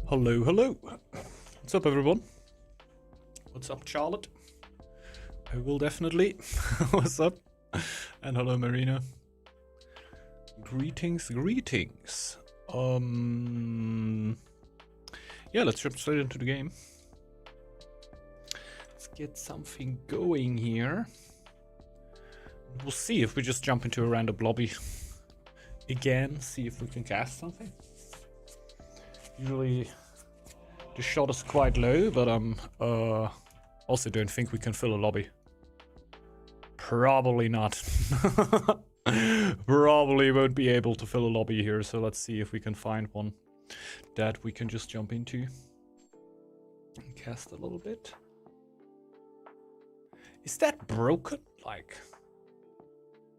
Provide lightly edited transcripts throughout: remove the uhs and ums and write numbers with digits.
Hello, hello. What's up, everyone? What's up, Charlotte? I will definitely. What's up? And hello, Marina. Greetings, greetings. Yeah, let's jump straight into the game. Let's get something going here. We'll see if we just jump into a random lobby again, see if we can cast something. Usually the shot is quite low, but also don't think we can fill a lobby. Probably not. Probably won't be able to fill a lobby here, so let's see if we can find one that we can just jump into and cast a little bit. Is that broken? Like,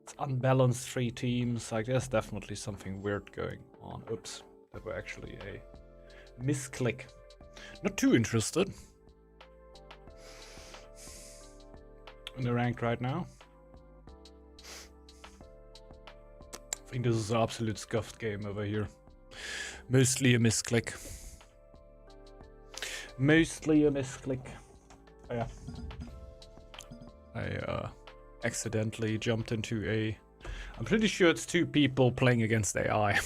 it's unbalanced 3 teams. Like, there's definitely something weird going on. Oops, that were actually a misclick. Not too interested in the ranked right now. I think this is an absolute scuffed game over here. Mostly a misclick. Mostly a misclick. Oh, yeah. I accidentally jumped into a... I'm pretty sure it's 2 people playing against AI.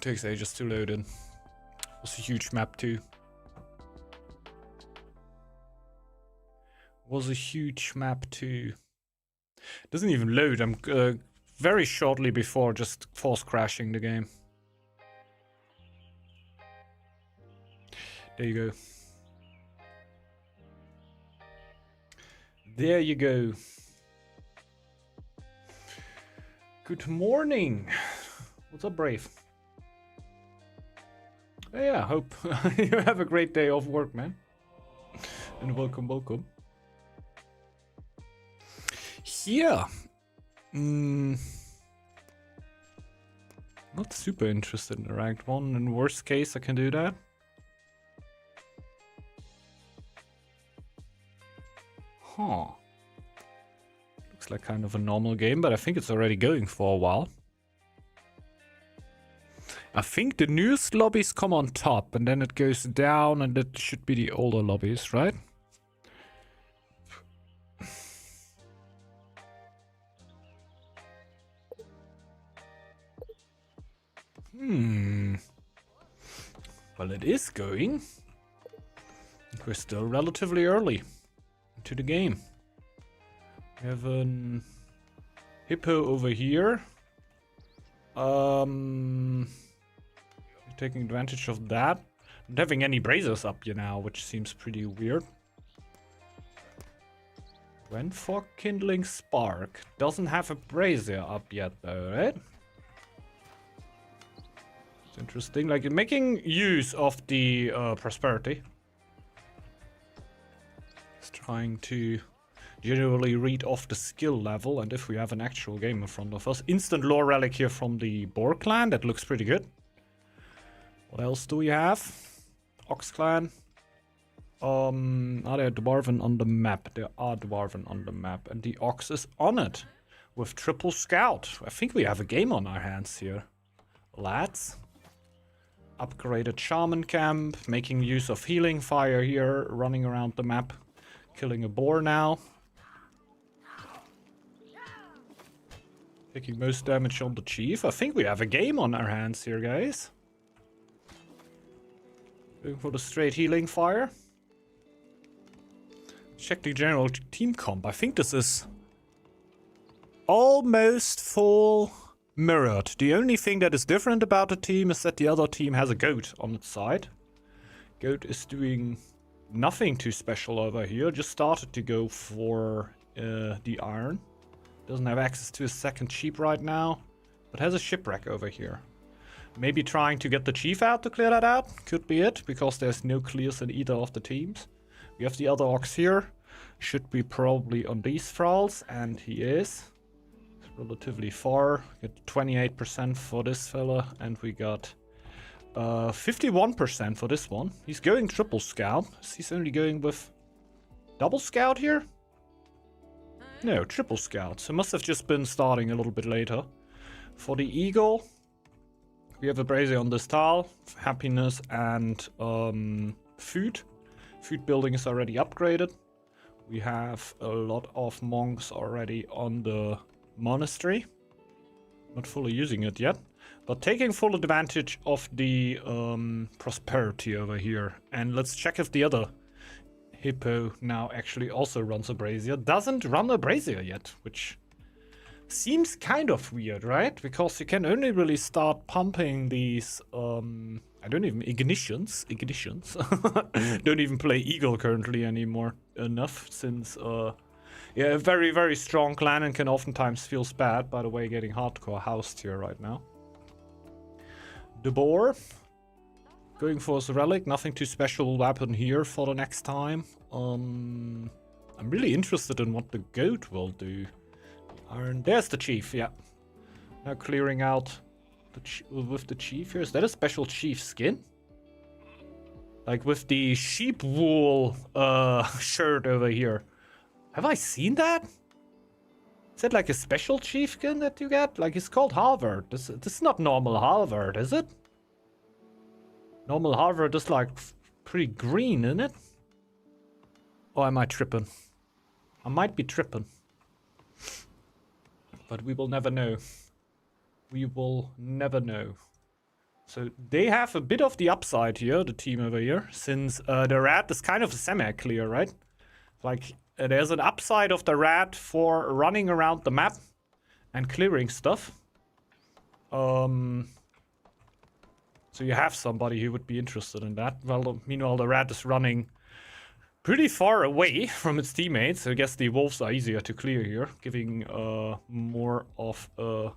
Takes ages to load in. Was a huge map too. Doesn't even load. I'm very shortly before just force crashing the game. There you go. There you go. Good morning. What's up, Brave? Yeah, hope you have a great day off work, man. And welcome, welcome. Yeah. Not super interested in the ranked one. In worst case, I can do that. Huh. Looks like kind of a normal game, but I think it's already going for a while. I think the newest lobbies come on top, and then it goes down, and that should be the older lobbies, right? Well, it is going. We're still relatively early into the game. We have an hippo over here. Taking advantage of that. Not having any brazers up here now, which seems pretty weird. When for kindling spark. Doesn't have a brazier up yet though, right? It's interesting, like making use of the prosperity. It's trying to generally read off the skill level, and if we have an actual game in front of us. Instant lore relic here from the Boar clan, that looks pretty good. What else do we have? Ox clan. Are there dwarven on the map? There are dwarven on the map, and the ox is on it with triple scout. I think we have a game on our hands here, lads. Upgraded shaman camp, making use of healing fire here, running around the map, killing a boar now. Taking most damage on the chief. I think we have a game on our hands here, guys. Going for the straight healing fire. Check the general team comp. I think this is almost full mirrored. The only thing that is different about the team is that the other team has a goat on its side. Goat is doing nothing too special over here. Just started to go for the iron. Doesn't have access to a second sheep right now, but has a shipwreck over here. Maybe trying to get the chief out to clear that out. Could be it, because there's no clears in either of the teams. We have the other ox here. Should be probably on these thralls, and he is. It's relatively far. Get 28% for this fella, and we got 51% for this one. He's going triple scout. He's only going with double scout here. No, triple scouts. It must have just been starting a little bit later. For the eagle, we have a brazier on this tile, happiness and food. Food building is already upgraded. We have a lot of monks already on the monastery. Not fully using it yet, but taking full advantage of the prosperity over here. And let's check if the other hippo now actually also runs a brazier. Doesn't run a brazier yet, which seems kind of weird, right? Because you can only really start pumping these, I don't even, ignitions. Don't even play Eagle currently anymore enough, since, yeah, a very, very strong clan and can oftentimes feels bad, by the way, getting hardcore housed here right now. The boar. Going for his relic, nothing too special weapon here for the next time. I'm really interested in what the goat will do. Iron, there's the chief, yeah. Now clearing out with the chief here. Is that a special chief skin? Like with the sheep wool shirt over here. Have I seen that? Is that like a special chief skin that you get? Like it's called Harvard. This is not normal Harvard, is it? Normal Harvard is like pretty green, isn't it? Or am I tripping? I might be tripping. But we will never know. We will never know. So they have a bit of the upside here, the team over here, since the rat is kind of semi-clear, right? Like there's an upside of the rat for running around the map and clearing stuff. So you have somebody who would be interested in that. Well, meanwhile, the rat is running pretty far away from its teammates. I guess the wolves are easier to clear here, giving more of a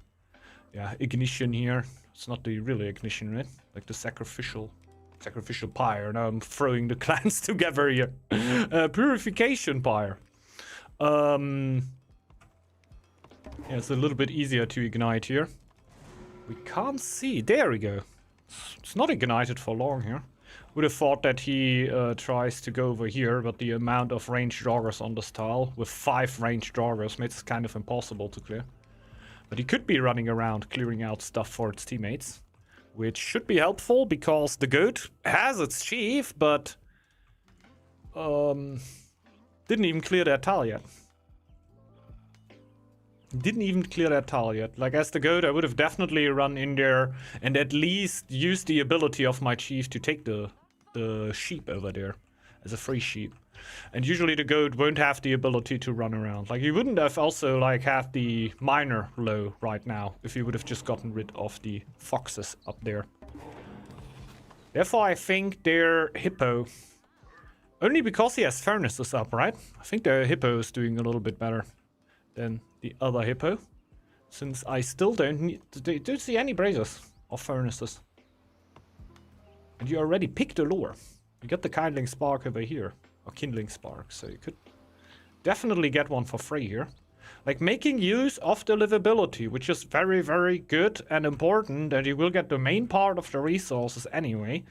ignition here. It's not the really ignition, right? Like the sacrificial pyre. Now I'm throwing the clans together here. Purification pyre. Yeah, it's a little bit easier to ignite here. We can't see. There we go. It's not ignited for long here. Would have thought that he tries to go over here, but the amount of ranged joggers on this tile with 5 ranged joggers makes it kind of impossible to clear. But he could be running around clearing out stuff for its teammates, which should be helpful because the goat has its chief, but didn't even clear that tile yet. Like as the goat, I would have definitely run in there and at least used the ability of my chief to take the sheep over there as a free sheep. And usually the goat won't have the ability to run around. Like he wouldn't have also like had the miner low right now if he would have just gotten rid of the foxes up there. Therefore I think their hippo, only because he has furnaces up, right? I think their hippo is doing a little bit better than the other hippo, since I still don't see any braziers or furnaces. And you already picked a lure. You got the kindling spark over here, or kindling spark, so you could definitely get one for free here. Like making use of the livability, which is very, very good and important, and you will get the main part of the resources anyway.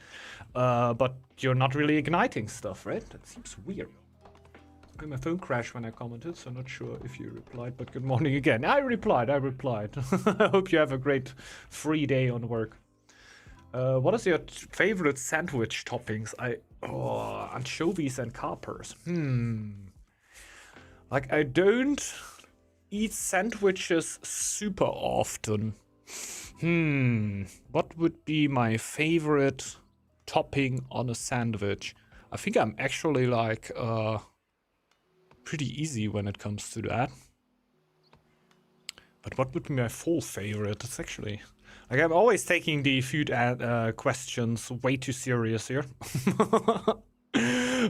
But you're not really igniting stuff, right? That seems weird. My phone crashed when I commented, so not sure if you replied, but good morning again. I replied. I hope you have a great free day on work. What is your favorite sandwich toppings? Anchovies and capers. Like, I don't eat sandwiches super often. What would be my favorite topping on a sandwich? I think I'm actually like, pretty easy when it comes to that. But what would be my full favorite? It's actually... Like, I'm always taking the food questions way too serious here.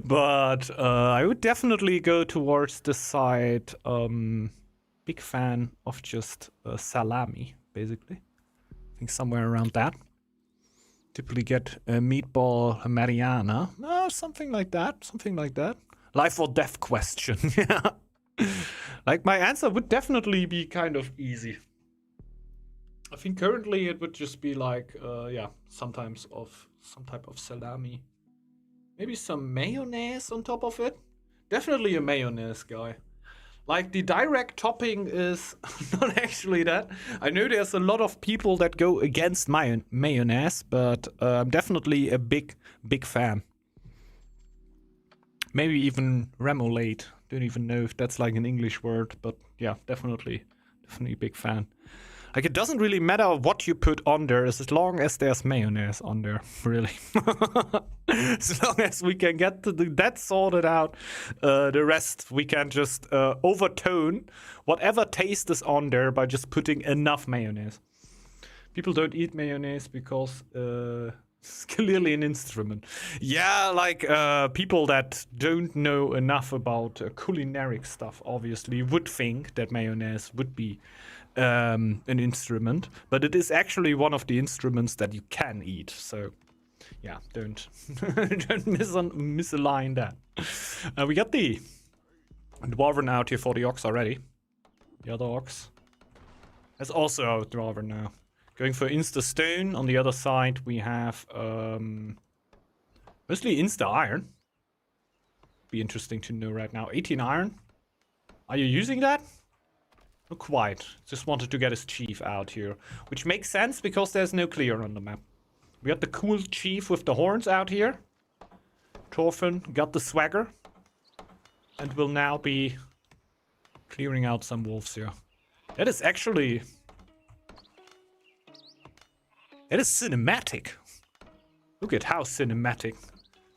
But I would definitely go towards the side. Big fan of just salami, basically. I think somewhere around that. Typically get a meatball Mariana. Something like that. Life or death question. Yeah. Like, my answer would definitely be kind of easy. I think currently it would just be like, some type of salami. Maybe some mayonnaise on top of it. Definitely a mayonnaise guy. Like, the direct topping is not actually that. I know there's a lot of people that go against mayonnaise, but I'm definitely a big fan. Maybe even remoulade. Don't even know if that's like an English word, but yeah, definitely a big fan. Like, it doesn't really matter what you put on there as long as there's mayonnaise on there, really. As long as we can get that sorted out, the rest we can just overtone whatever taste is on there by just putting enough mayonnaise. People don't eat mayonnaise because it's clearly an instrument. Yeah, like people that don't know enough about culinary stuff obviously would think that mayonnaise would be an instrument, but it is actually one of the instruments that you can eat. So yeah, don't don't misalign that. We got the dwarven out here for the ox already. The other ox has also a dwarven now. Going for insta stone. On the other side we have mostly insta iron. Be interesting to know right now. 18 iron. Are you using that? Not quite. Just wanted to get his chief out here. Which makes sense because there's no clear on the map. We got the cool chief with the horns out here. Thorfinn got the swagger. And will now be clearing out some wolves here. That is actually... It is cinematic. Look at how cinematic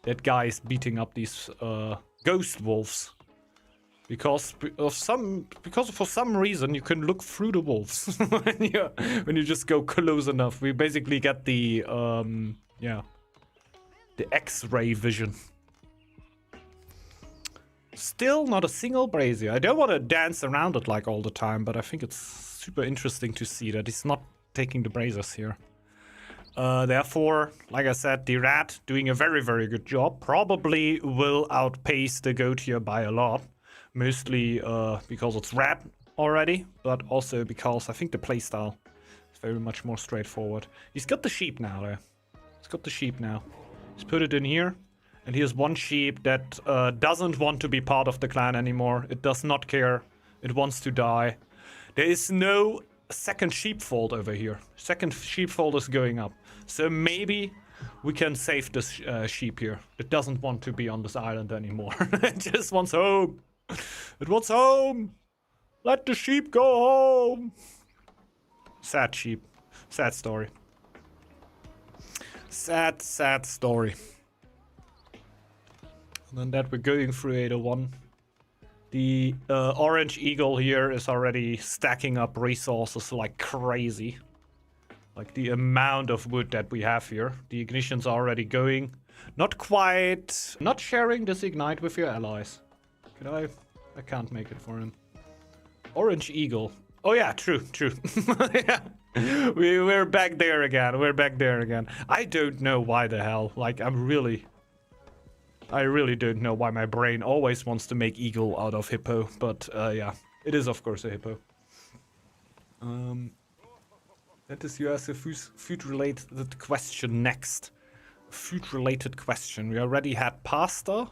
that guy is beating up these ghost wolves. Because for some reason you can look through the wolves when you just go close enough. We basically get the the X-ray vision. Still not a single brazier. I don't want to dance around it like all the time, but I think it's super interesting to see that he's not taking the braziers here. Therefore, like I said, the rat doing a very, very good job. Probably will outpace the goat here by a lot. Mostly because it's rat already, but also because I think the playstyle is very much more straightforward. He's got the sheep now, though. He's got the sheep now. He's put it in here. And here's one sheep that doesn't want to be part of the clan anymore. It does not care. It wants to die. There is no second sheepfold over here. Second sheepfold is going up. So maybe we can save this sheep here. It doesn't want to be on this island anymore. It just wants home. It wants home. Let the sheep go home. Sad sheep. Sad story. Sad, sad story. And then that we're going through 801. The orange eagle here is already stacking up resources like crazy. Like the amount of wood that we have here. The ignition's already going. Not quite. Not sharing this ignite with your allies. Could I? I can't make it for him. Orange eagle. Oh yeah, true. Yeah. We're back there again. We're back there again. I don't know why the hell. Like, I really don't know why my brain always wants to make eagle out of hippo. But yeah, it is of course a hippo. That is you as a food-related question next. Food-related question. We already had pasta.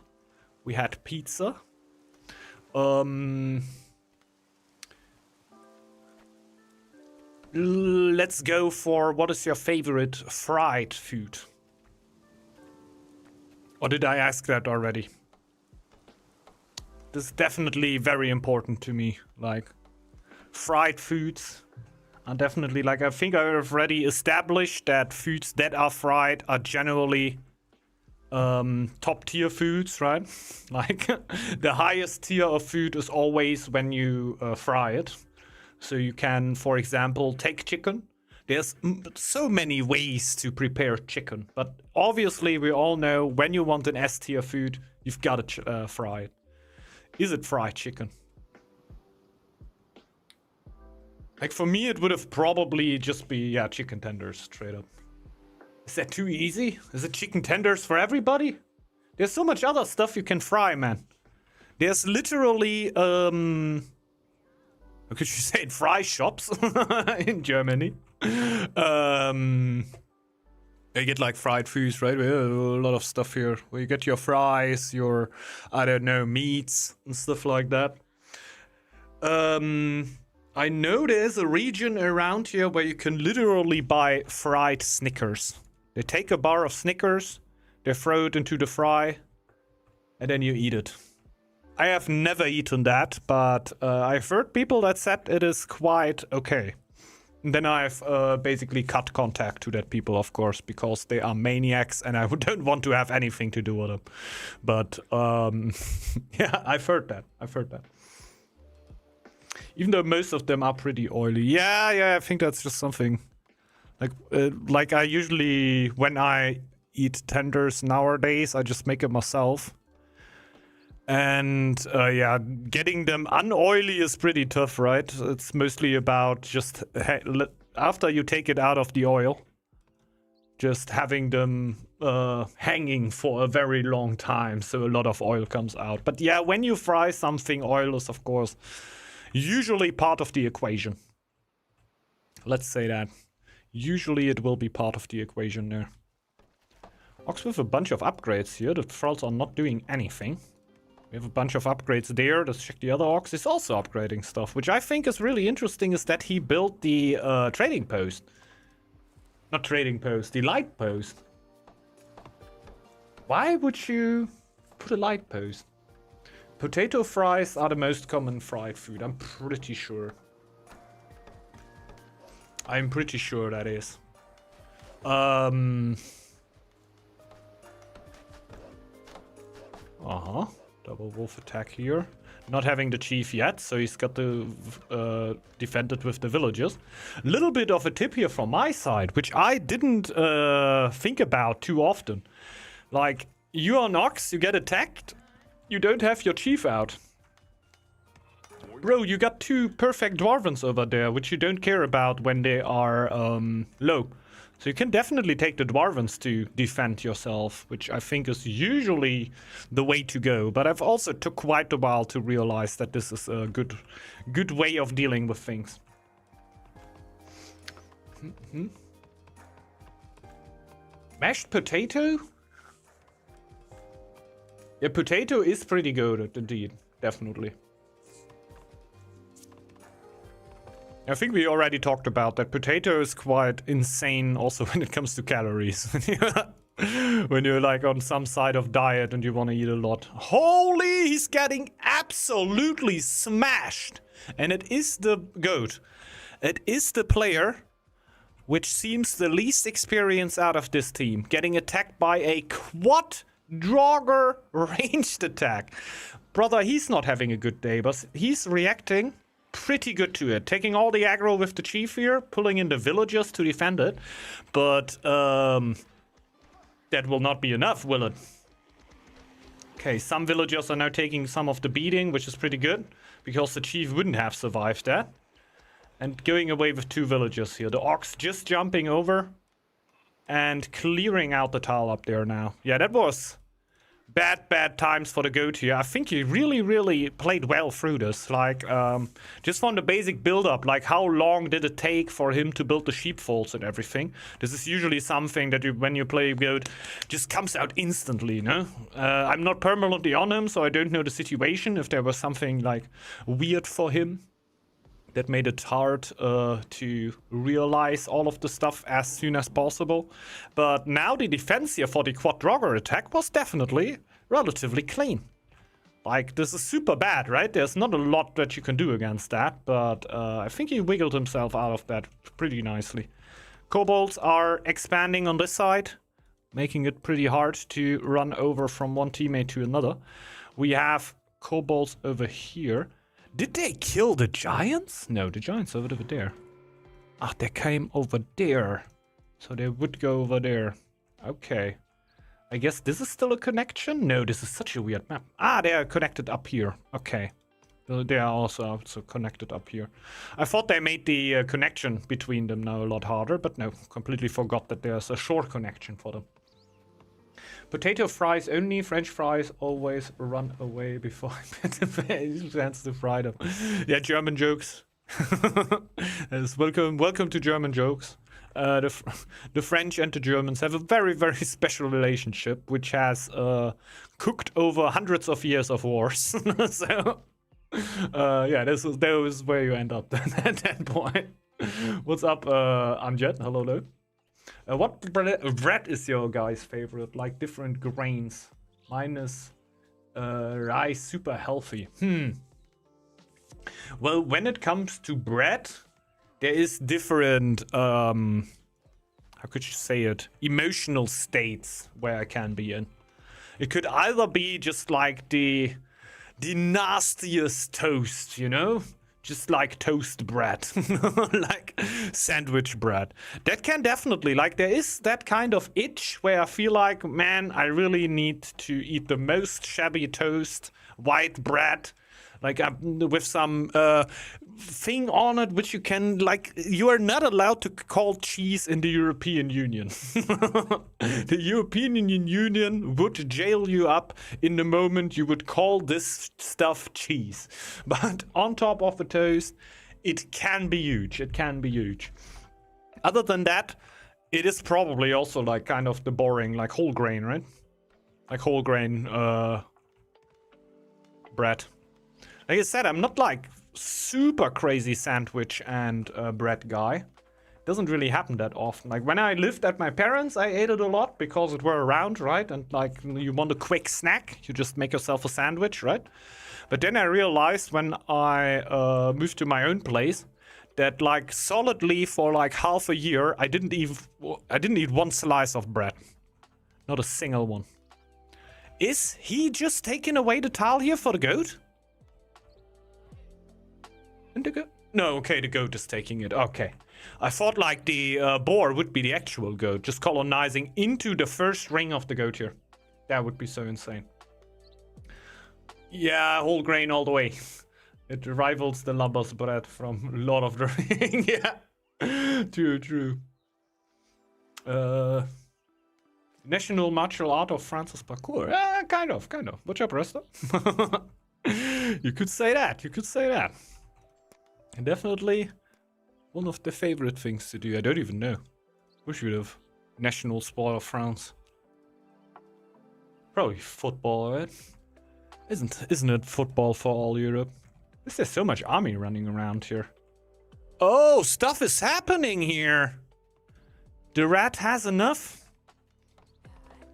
We had pizza. Let's go for what is your favorite fried food? Or did I ask that already? This is definitely very important to me. Like, fried foods are definitely, like, I think I've already established that foods that are fried are generally top tier foods, right? Like, the highest tier of food is always when you fry it. So you can, for example, take chicken. There's so many ways to prepare chicken, but obviously we all know when you want an S tier food, you've got to fry it. Is it fried chicken? Like, for me, it would have probably just be, yeah, chicken tenders, straight up. Is that too easy? Is it chicken tenders for everybody? There's so much other stuff you can fry, man. There's literally, how could you say it? Fry shops in Germany. You get like fried foods, right? We have a lot of stuff here where you get your fries, your, I don't know, meats and stuff like that. I know there's a region around here where you can literally buy fried Snickers. They take a bar of Snickers, they throw it into the fry, and then you eat it. I have never eaten that, but I've heard people that said it is quite okay. And then I've basically cut contact to that people, of course, because they are maniacs and I don't want to have anything to do with them. But yeah, I've heard that. Even though most of them are pretty oily. Yeah, I think that's just something. Like I usually, when I eat tenders nowadays, I just make it myself. And yeah, getting them unoily is pretty tough, right? It's mostly about just after you take it out of the oil, just having them hanging for a very long time, so a lot of oil comes out. But yeah, when you fry something, oil is of course usually part of the equation. Let's say that. Usually it will be part of the equation there. Ox with a bunch of upgrades here. The trolls are not doing anything. We have a bunch of upgrades there. Let's check the other Ox. Is also upgrading stuff, which I think is really interesting, is that he built the trading post. Not trading post, the light post. Why would you put a light post? Potato fries are the most common fried food, I'm pretty sure. I'm pretty sure that is. Double wolf attack here. Not having the chief yet, so he's got to defend it with the villagers. A little bit of a tip here from my side, which I didn't think about too often. Like, you are an ox, you get attacked, you don't have your chief out. Bro, you got two perfect dwarvens over there, which you don't care about when they are low. So you can definitely take the dwarvens to defend yourself, which I think is usually the way to go. But I've also took quite a while to realize that this is a good way of dealing with things. Mashed potato? Yeah, potato is pretty good indeed, definitely. I think we already talked about that. Potato is quite insane also when it comes to calories. When you're like on some side of diet and you want to eat a lot. Holy, he's getting absolutely smashed. And it is the goat. It is the player which seems the least experienced out of this team. Getting attacked by a quad Draugr ranged attack. Brother, he's not having a good day, but he's reacting pretty good to it. Taking all the aggro with the chief here, pulling in the villagers to defend it. But that will not be enough, will it? Okay, some villagers are now taking some of the beating, which is pretty good, because the chief wouldn't have survived that. And going away with two villagers here. The ox just jumping over and clearing out the tile up there now. Yeah, that was bad times for the goat here. I think he really played well through this. Like, just from the basic build-up, like how long did it take for him to build the sheepfolds and everything. This is usually something that when you play goat, just comes out instantly, no? I'm not permanently on him, so I don't know the situation, if there was something like weird for him that made it hard to realize all of the stuff as soon as possible. But now the defense here for the quad Draugr attack was definitely relatively clean. Like, this is super bad, right? There's not a lot that you can do against that, but I think he wiggled himself out of that pretty nicely. Kobolds are expanding on this side, making it pretty hard to run over from one teammate to another. We have kobolds over here. Did they kill the giants? No, the giants over there. Ah, they came over there. So they would go over there. Okay. I guess this is still a connection? No, this is such a weird map. Ah, they are connected up here. Okay. They are also connected up here. I thought they made the connection between them now a lot harder, but no, completely forgot that there's a short connection for them. Potato fries only, French fries always run away before I get the chance to fry them. Yeah, German jokes. Yes, welcome to German jokes. The French and the Germans have a very special relationship, which has cooked over hundreds of years of wars. So Yeah, that was where you end up then at that point. What's up, Amjad? Hello, hello. What bread is your guys' favorite? Like different grains. Mine is rye, super healthy. Well, when it comes to bread, there is different, how could you say it? Emotional states where I can be in. It could either be just like the nastiest toast, you know? Just like toast bread, like sandwich bread. That can definitely, like, there is that kind of itch where I feel like, man, I really need to eat the most shabby toast, white bread, like with some thing on it, which you can, like, you are not allowed to call cheese in the European Union. The European Union would jail you up in the moment you would call this stuff cheese. But on top of the toast, it can be huge. It can be huge. Other than that, it is probably also like kind of the boring, like whole grain, right? Like whole grain bread. Like I said, I'm not like super crazy sandwich and bread guy. Doesn't really happen that often. Like when I lived at my parents, I ate it a lot because it were around, right? And like you want a quick snack, you just make yourself a sandwich, right? But then I realized when I moved to my own place that like solidly for like half a year, I didn't eat one slice of bread. Not a single one. Is he just taking away the tile here for the goat? And the goat? No, okay, the goat is taking it. Okay. I thought like the boar would be the actual goat, just colonizing into the first ring of the goat here. That would be so insane. Yeah, whole grain all the way. It rivals the Lambas bread from Lord of the Ring. Yeah. True. National martial art of France's parkour. Kind of. What's up, Resta? You could say that. And definitely one of the favorite things to do. I don't even know. Wish we'd have national sport of France. Probably football, right? Isn't it football for all Europe? There's so much army running around here. Oh, stuff is happening here. The rat has enough.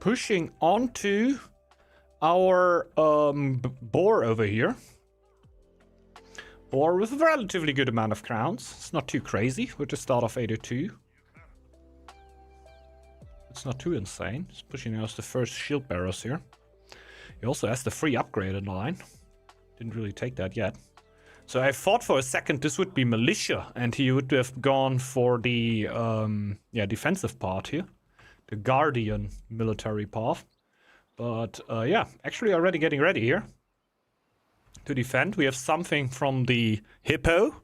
Pushing onto our boar over here. Boar with a relatively good amount of crowns. It's not too crazy with the start of 802. It's not too insane. It's pushing out the first shield bearers here. He also has the free upgraded line. Didn't really take that yet. So I thought for a second this would be militia and he would have gone for the defensive part here. The Guardian military path. But yeah, actually already getting ready here to defend. We have something from the hippo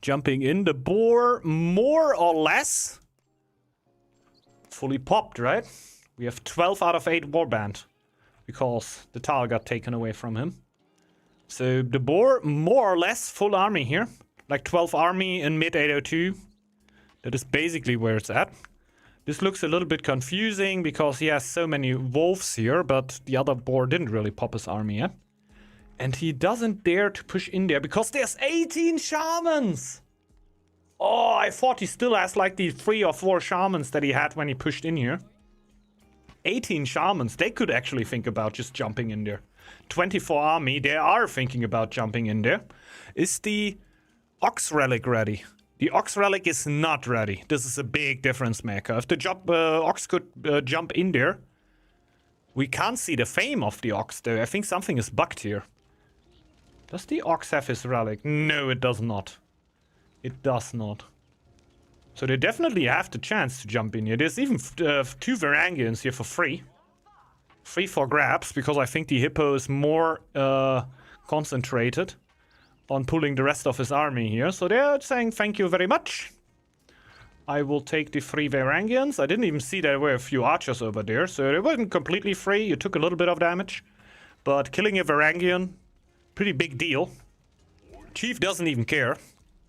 jumping in. The boar, more or less, fully popped, right? We have 12 out of 8 warband because the tile got taken away from him. So the boar, more or less, full army here. Like 12 army in mid 802. That is basically where it's at. This looks a little bit confusing because he has so many wolves here, but the other boar didn't really pop his army yet. And he doesn't dare to push in there because there's 18 shamans! Oh, I thought he still has like the 3 or 4 shamans that he had when he pushed in here. 18 shamans, they could actually think about just jumping in there. 24 army, they are thinking about jumping in there. Is the Ox Relic ready? The Ox Relic is not ready. This is a big difference maker. If the Ox could jump in there, we can't see the fame of the Ox though. I think something is bugged here. Does the Ox have his Relic? No, it does not. It does not. So they definitely have the chance to jump in here. There's even 2 Varangians here for free. Free for grabs, because I think the Hippo is more concentrated on pulling the rest of his army here. So they're saying thank you very much. I will take the 3 Varangians. I didn't even see there were a few archers over there, so it wasn't completely free. You took a little bit of damage. But killing a Varangian, pretty big deal. Chief doesn't even care.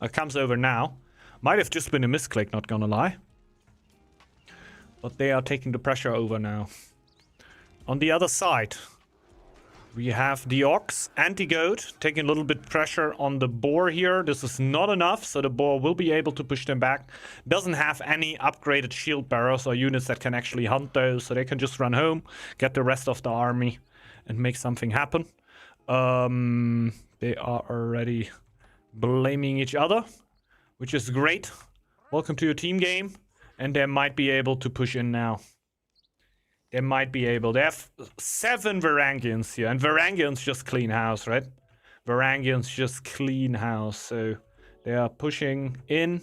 It comes over now. Might have just been a misclick, not gonna lie. But they are taking the pressure over now. On the other side, We have the ox and the goat taking a little bit pressure on the boar here. This is not enough, so the boar will be able to push them back. Doesn't have any upgraded shield bearers or units that can actually hunt those, so they can just run home, get the rest of the army, and make something happen. They are already blaming each other, which is great. Welcome to your team game, and they might be able to push in now. They might be able. They have 7 Varangians here. And Varangians just clean house, right? Varangians just clean house. So they are pushing in.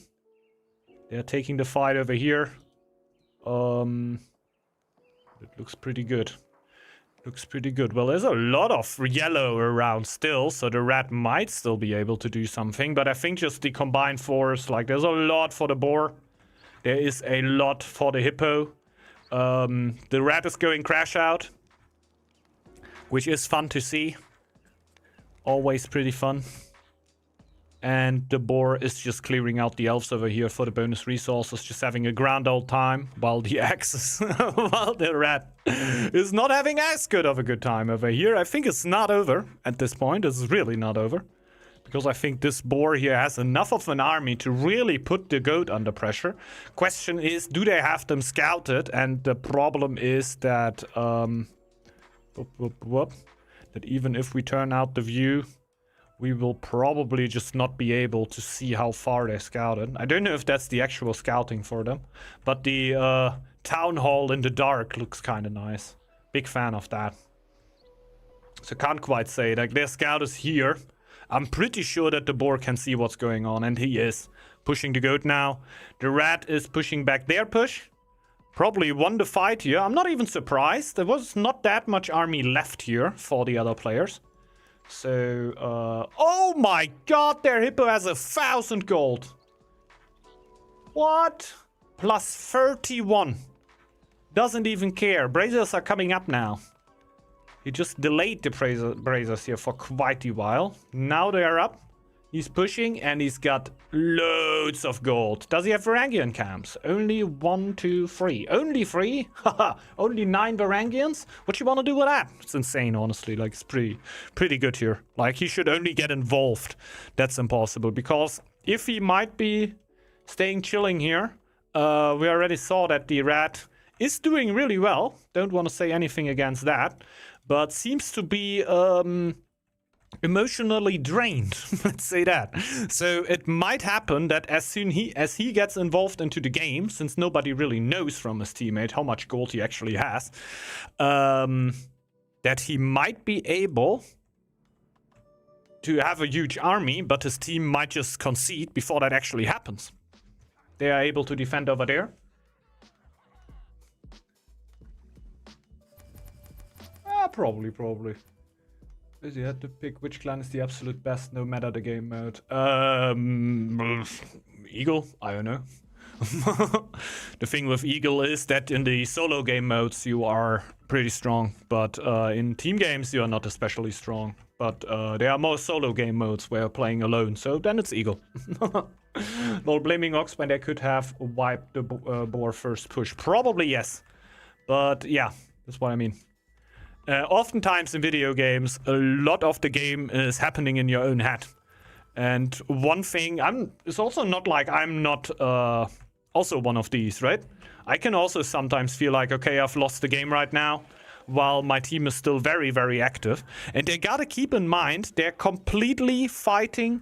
They are taking the fight over here. It looks pretty good. Looks pretty good. Well, there's a lot of yellow around still. So the rat might still be able to do something. But I think just the combined force. Like, there's a lot for the boar. There is a lot for the hippo. The rat is going crash out, which is fun to see. Always pretty fun. And the boar is just clearing out the elves over here for the bonus resources, just having a grand old time, while the axes, while the rat is not having as good of a good time over here. I think it's not over at this point. It's really not over. Because I think this boar here has enough of an army to really put the goat under pressure. Question is, do they have them scouted? And the problem is that, that even if we turn out the view, we will probably just not be able to see how far they scouted. I don't know if that's the actual scouting for them. But the town hall in the dark looks kind of nice. Big fan of that. So can't quite say. Like, their scout is here. I'm pretty sure that the boar can see what's going on, and he is. Pushing the goat now. The rat is pushing back their push. Probably won the fight here. I'm not even surprised. There was not that much army left here for the other players. So, oh my god, their hippo has 1,000 gold. What? Plus 31. Doesn't even care. Braziers are coming up now. He just delayed the Braziers here for quite a while. Now they are up. He's pushing and he's got loads of gold. Does he have Varangian camps? Only 1, 2, 3. Only 3? Haha. Only 9 Varangians? What you want to do with that? It's insane, honestly. Like, it's pretty good here. Like, he should only get involved. That's impossible. Because if he might be staying chilling here, we already saw that the rat is doing really well. Don't want to say anything against that. But seems to be emotionally drained. Let's say that. So it might happen that as soon as he gets involved into the game, since nobody really knows from his teammate how much gold he actually has, that he might be able to have a huge army, but his team might just concede before that actually happens. They are able to defend over there. Probably. Because you had to pick which clan is the absolute best, no matter the game mode. Eagle? I don't know. The thing with Eagle is that in the solo game modes you are pretty strong, but in team games you are not especially strong. But there are more solo game modes where you're playing alone, so then it's Eagle. While blaming Ox when they could have wiped the boar first push. Probably yes. But yeah, that's what I mean. Oftentimes in video games, a lot of the game is happening in your own head. And one thing, it's also not like I'm not also one of these, right? I can also sometimes feel like, okay, I've lost the game right now, while my team is still very, very active. And they gotta keep in mind, they're completely fighting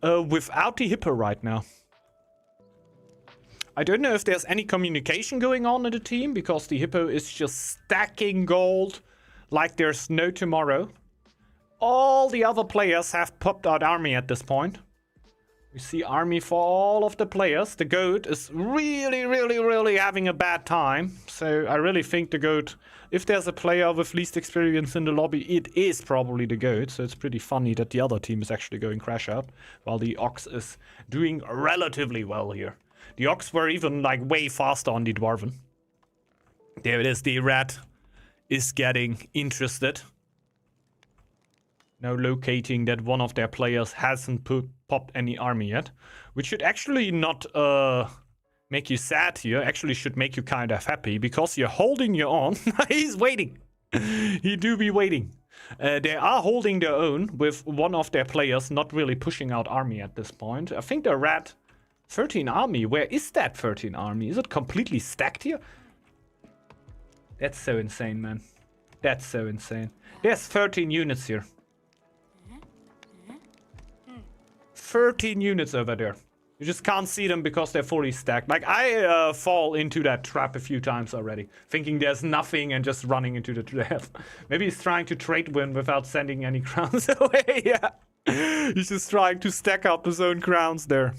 without the hippo right now. I don't know if there's any communication going on in the team, because the hippo is just stacking gold like there's no tomorrow. All the other players have popped out army at this point. We see army for all of the players. The goat is really having a bad time. So I really think the goat, if there's a player with least experience in the lobby, it is probably the goat. So it's pretty funny that the other team is actually going crash out, while the ox is doing relatively well here. The ox were even like way faster on the dwarven. There it is. The rat is getting interested. Now locating that one of their players hasn't popped any army yet. Which should actually not make you sad here. Actually should make you kind of happy. Because you're holding your own. He's waiting. He do be waiting. They are holding their own with one of their players not really pushing out army at this point. I think they're at 13 army. Where is that 13 army? Is it completely stacked here? That's so insane, man. That's so insane. There's 13 units here. 13 units over there. You just can't see them because they're fully stacked. Like, I fall into that trap a few times already. Thinking there's nothing and just running into the trap. Maybe he's trying to trade win without sending any crowns away. Yeah. He's just trying to stack up his own crowns there.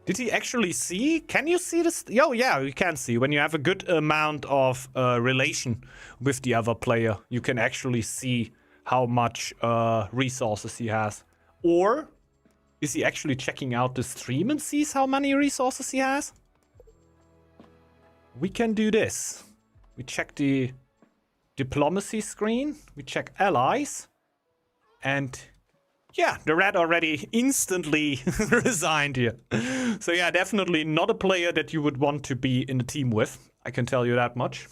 Did he actually see? Can you see this? Oh, yeah, you can see. When you have a good amount of relation with the other player, you can actually see how much resources he has. Or is he actually checking out the stream and sees how many resources he has? We can do this. We check the diplomacy screen. We check allies. And yeah, the red already instantly resigned here. So yeah, definitely not a player that you would want to be in a team with. I can tell you that much.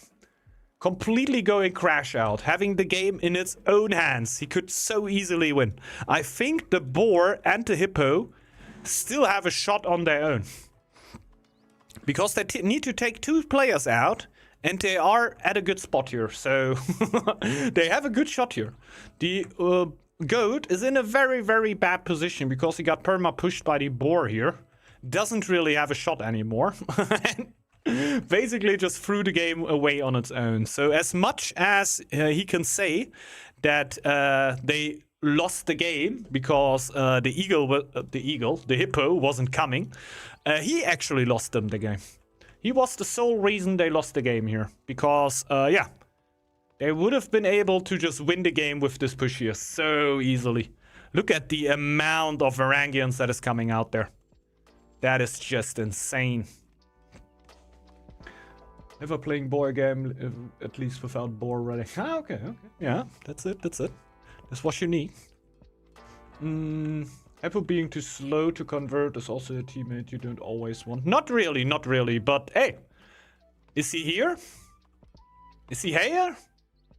Completely going crash out, having the game in its own hands. He could so easily win. I think the boar and the hippo still have a shot on their own. Because they need to take 2 players out, and they are at a good spot here. So they have a good shot here. The goat is in a very, very bad position because he got perma pushed by the boar here. Doesn't really have a shot anymore. Basically just threw the game away on its own. So as much as he can say that they lost the game because the hippo wasn't coming, he actually lost them the game. He was the sole reason they lost the game here. Because, yeah, they would have been able to just win the game with this push here so easily. Look at the amount of Varangians that is coming out there. That is just insane. Never playing boar game, at least without boar running. Ah, okay. Yeah, that's it. That's what you need. Apple being too slow to convert is also a teammate you don't always want. Not really, but hey. Is he here? Is he here?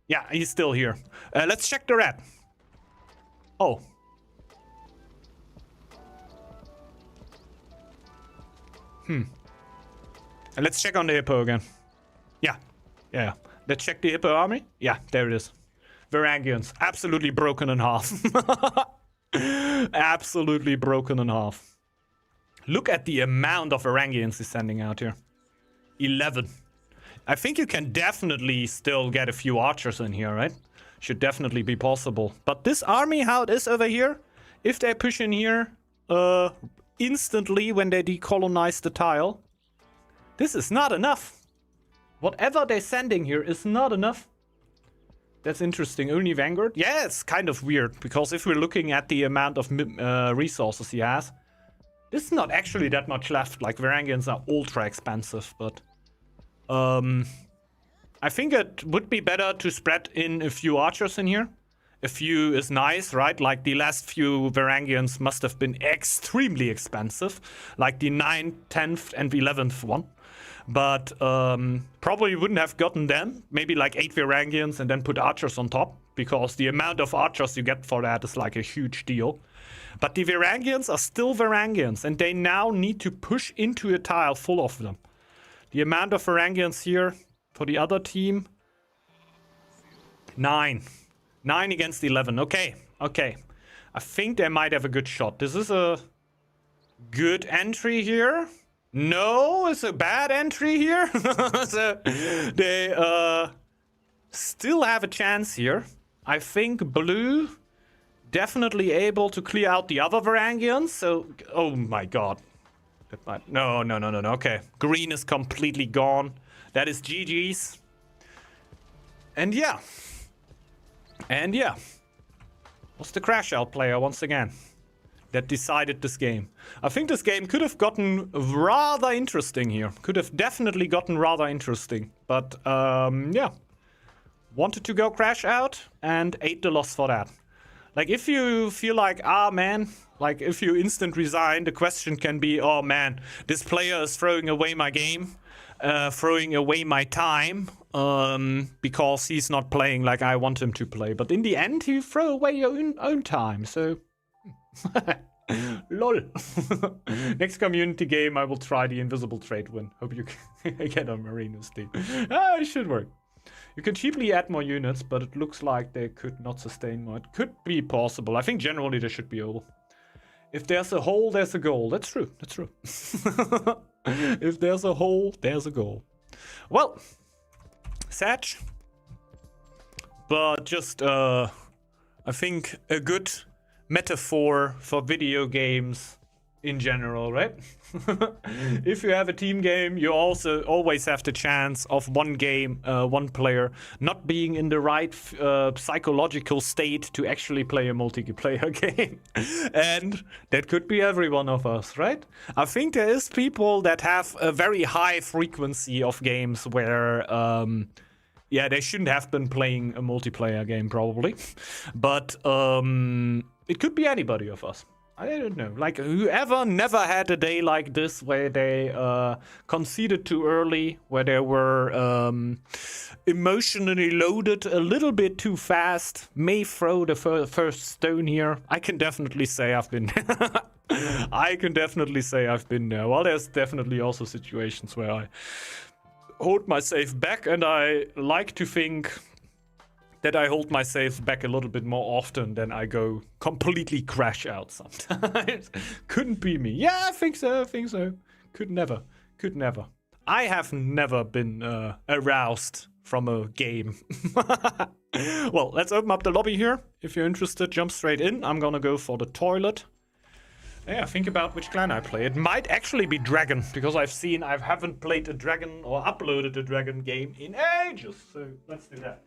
Yeah, he's still here. Let's check the red. Oh. And let's check on the hippo again. Yeah. Let's check the hippo army. Yeah, there it is. Varangians, absolutely broken in half. Absolutely broken in half. Look at the amount of Varangians he's sending out here. 11. I think you can definitely still get a few archers in here, right? Should definitely be possible. But this army, how it is over here, if they push in here instantly when they decolonize the tile, this is not enough. Whatever they're sending here is not enough. That's interesting. Only Vanguard? Yeah, it's kind of weird. Because if we're looking at the amount of resources he has, there's not actually that much left. Like, Varangians are ultra expensive. But I think it would be better to spread in a few archers in here. A few is nice, right? Like, the last few Varangians must have been extremely expensive. Like the 9th, 10th, and 11th one. But probably wouldn't have gotten them. Maybe like 8 Varangians and then put archers on top. Because the amount of archers you get for that is like a huge deal. But the Varangians are still Varangians. And they now need to push into a tile full of them. The amount of Varangians here for the other team. 9. 9 against 11. Okay. I think they might have a good shot. This is a good entry here. No, it's a bad entry here. So they still have a chance here. I think blue definitely able to clear out the other Varangians. So, oh my god. No. Okay, green is completely gone. That is GG's. And yeah. Was the crash out player once again that decided this game. I think this game could have gotten rather interesting here. Could have definitely gotten rather interesting. But, yeah. Wanted to go crash out and ate the loss for that. Like, if you feel like, man, like, if you instant resign, the question can be, oh, man, this player is throwing away my game. throwing away my time because he's not playing like I want him to play. But in the end, you throw away your own time. So, lol. Next community game, I will try the invisible trade win. Hope you can get on Marino's team. It should work. You can cheaply add more units, but it looks like they could not sustain more. It could be possible. I think generally there should be all. If there's a hole, there's a goal. That's true. That's true. If there's a hole, there's a goal. Well, sad. But just, I think a good metaphor for video games in general, right? If you have a team game, you also always have the chance of one player not being in the right psychological state to actually play a multiplayer game. And that could be every one of us, right? I think there is people that have a very high frequency of games where yeah, they shouldn't have been playing a multiplayer game probably. But it could be anybody of us. I don't know, like whoever never had a day like this where they conceded too early, where they were emotionally loaded a little bit too fast, may throw the first stone here. I can definitely say I've been I can definitely say I've been there. Well, there's definitely also situations where I hold myself back, and I like to think that I hold myself back a little bit more often than I go completely crash out sometimes. Couldn't be me. Yeah, I think so. Could never. I have never been aroused from a game. Well, let's open up the lobby here. If you're interested, jump straight in. I'm gonna go for the toilet. Yeah, think about which clan I play. It might actually be Dragon, because I haven't played a Dragon or uploaded a Dragon game in ages. So let's do that.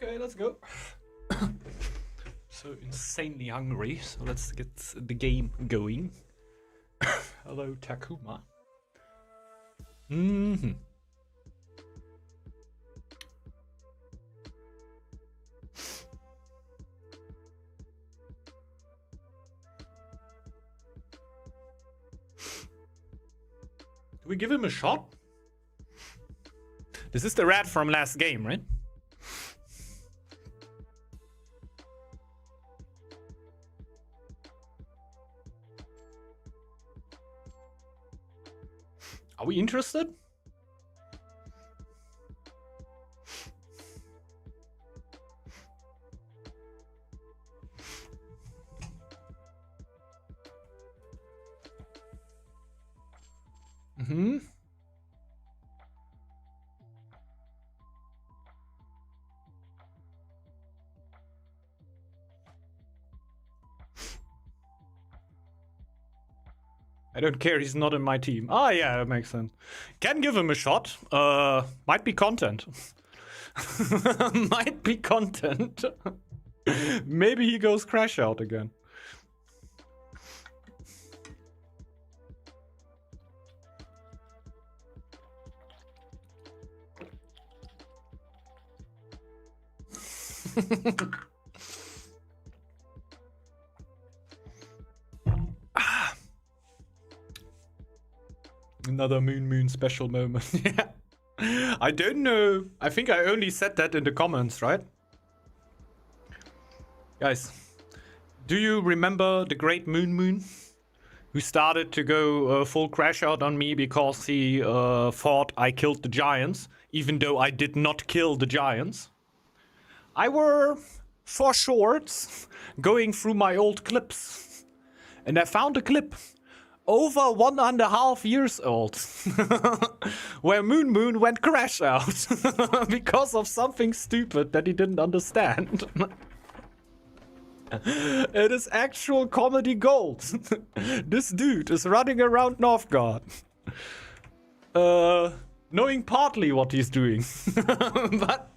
Okay, let's go. So insanely hungry, so let's get the game going. Hello, Takuma. Do we give him a shot? This is the rat from last game, right? Are we interested? I don't care, he's not in my team. Ah, yeah, that makes sense. Can give him a shot. Might be content. Might be content. Maybe he goes crash out again. Another Moon special moment. Yeah. I don't know. I think I only said that in the comments, right? Guys, do you remember the great Moon? Who started to go full crash out on me because he thought I killed the giants, even though I did not kill the giants. I were, for shorts, going through my old clips. And I found a clip over 1.5 years old where Moon went crash out because of something stupid that he didn't understand. It is actual comedy gold. This dude is running around Northgard, knowing partly what he's doing, but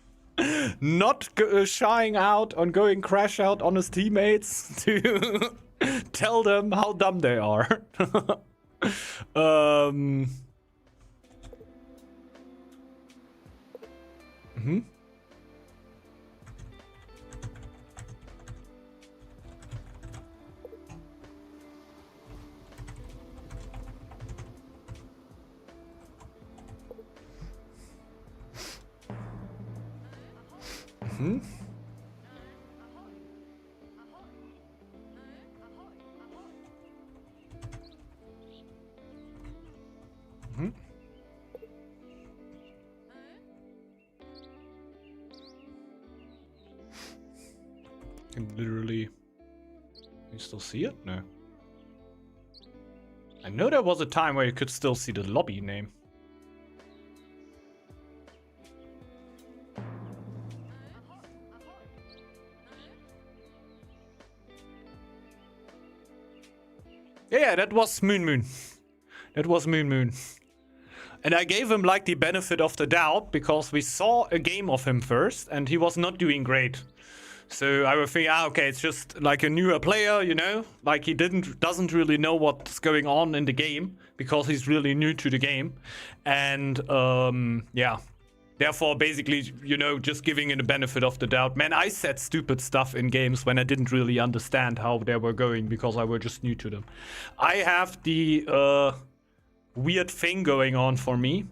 not shying out on going crash out on his teammates to tell them how dumb they are. Can literally... Can you still see it? No. I know there was a time where you could still see the lobby name. Yeah, that was Moon. That was Moon. And I gave him like the benefit of the doubt because we saw a game of him first and he was not doing great. So I would think, okay, it's just like a newer player, you know? Like he doesn't really know what's going on in the game because he's really new to the game. And yeah. Therefore, basically, you know, just giving it the benefit of the doubt. Man, I said stupid stuff in games when I didn't really understand how they were going because I were just new to them. I have the weird thing going on for me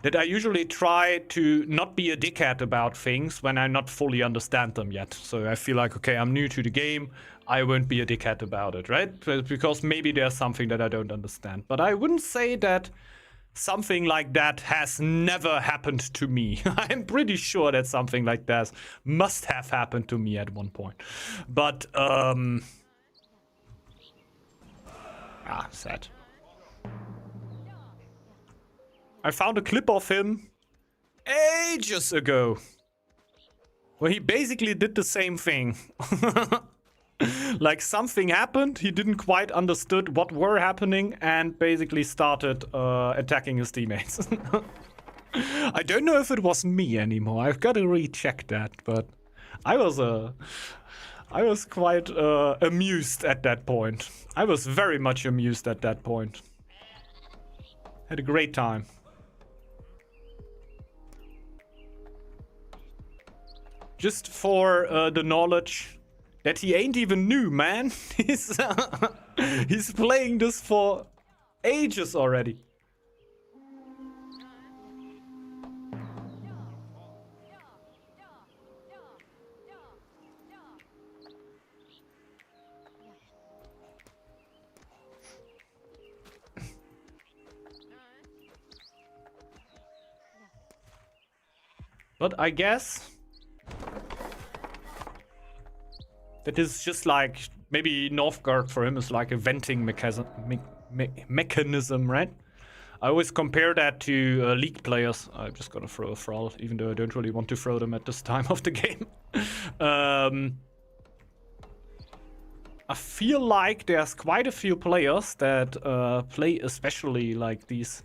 that I usually try to not be a dickhead about things when I not fully understand them yet. So I feel like, okay, I'm new to the game. I won't be a dickhead about it, right? Because maybe there's something that I don't understand. But I wouldn't say that something like that has never happened to me. I'm pretty sure that something like that must have happened to me at one point. But, sad. I found a clip of him ages ago where he basically did the same thing. Like something happened, he didn't quite understood what were happening and basically started attacking his teammates. I don't know if it was me anymore. I've got to recheck that, but I was quite amused at that point. I was very much amused at that point. Had a great time. Just for the knowledge that he ain't even new, man. He's playing this for ages already. But I guess that is just like, maybe Northgard for him is like a venting mechanism, right? I always compare that to League players. I'm just gonna throw a Thrall, even though I don't really want to throw them at this time of the game. I feel like there's quite a few players that play especially like these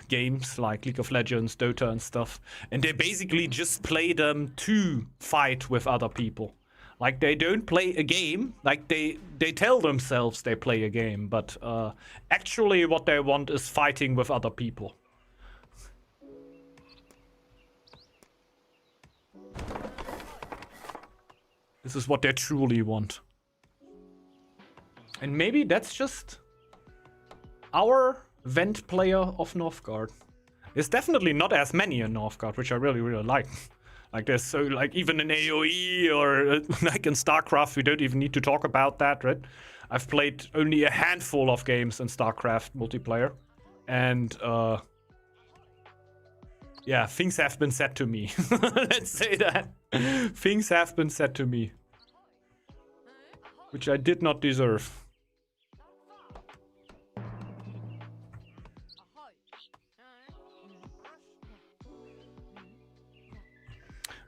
games like League of Legends, Dota and stuff, and they basically just play them to fight with other people. Like they don't play a game, like they tell themselves they play a game, but actually what they want is fighting with other people. This is what they truly want. And maybe that's just our vent player of Northgard. There's definitely not as many in Northgard, which I really, really like. Like there's so, like even in AoE or like in StarCraft, we don't even need to talk about that, right? I've played only a handful of games in StarCraft multiplayer. And yeah, things have been said to me. Let's say that. Things have been said to me. Which I did not deserve.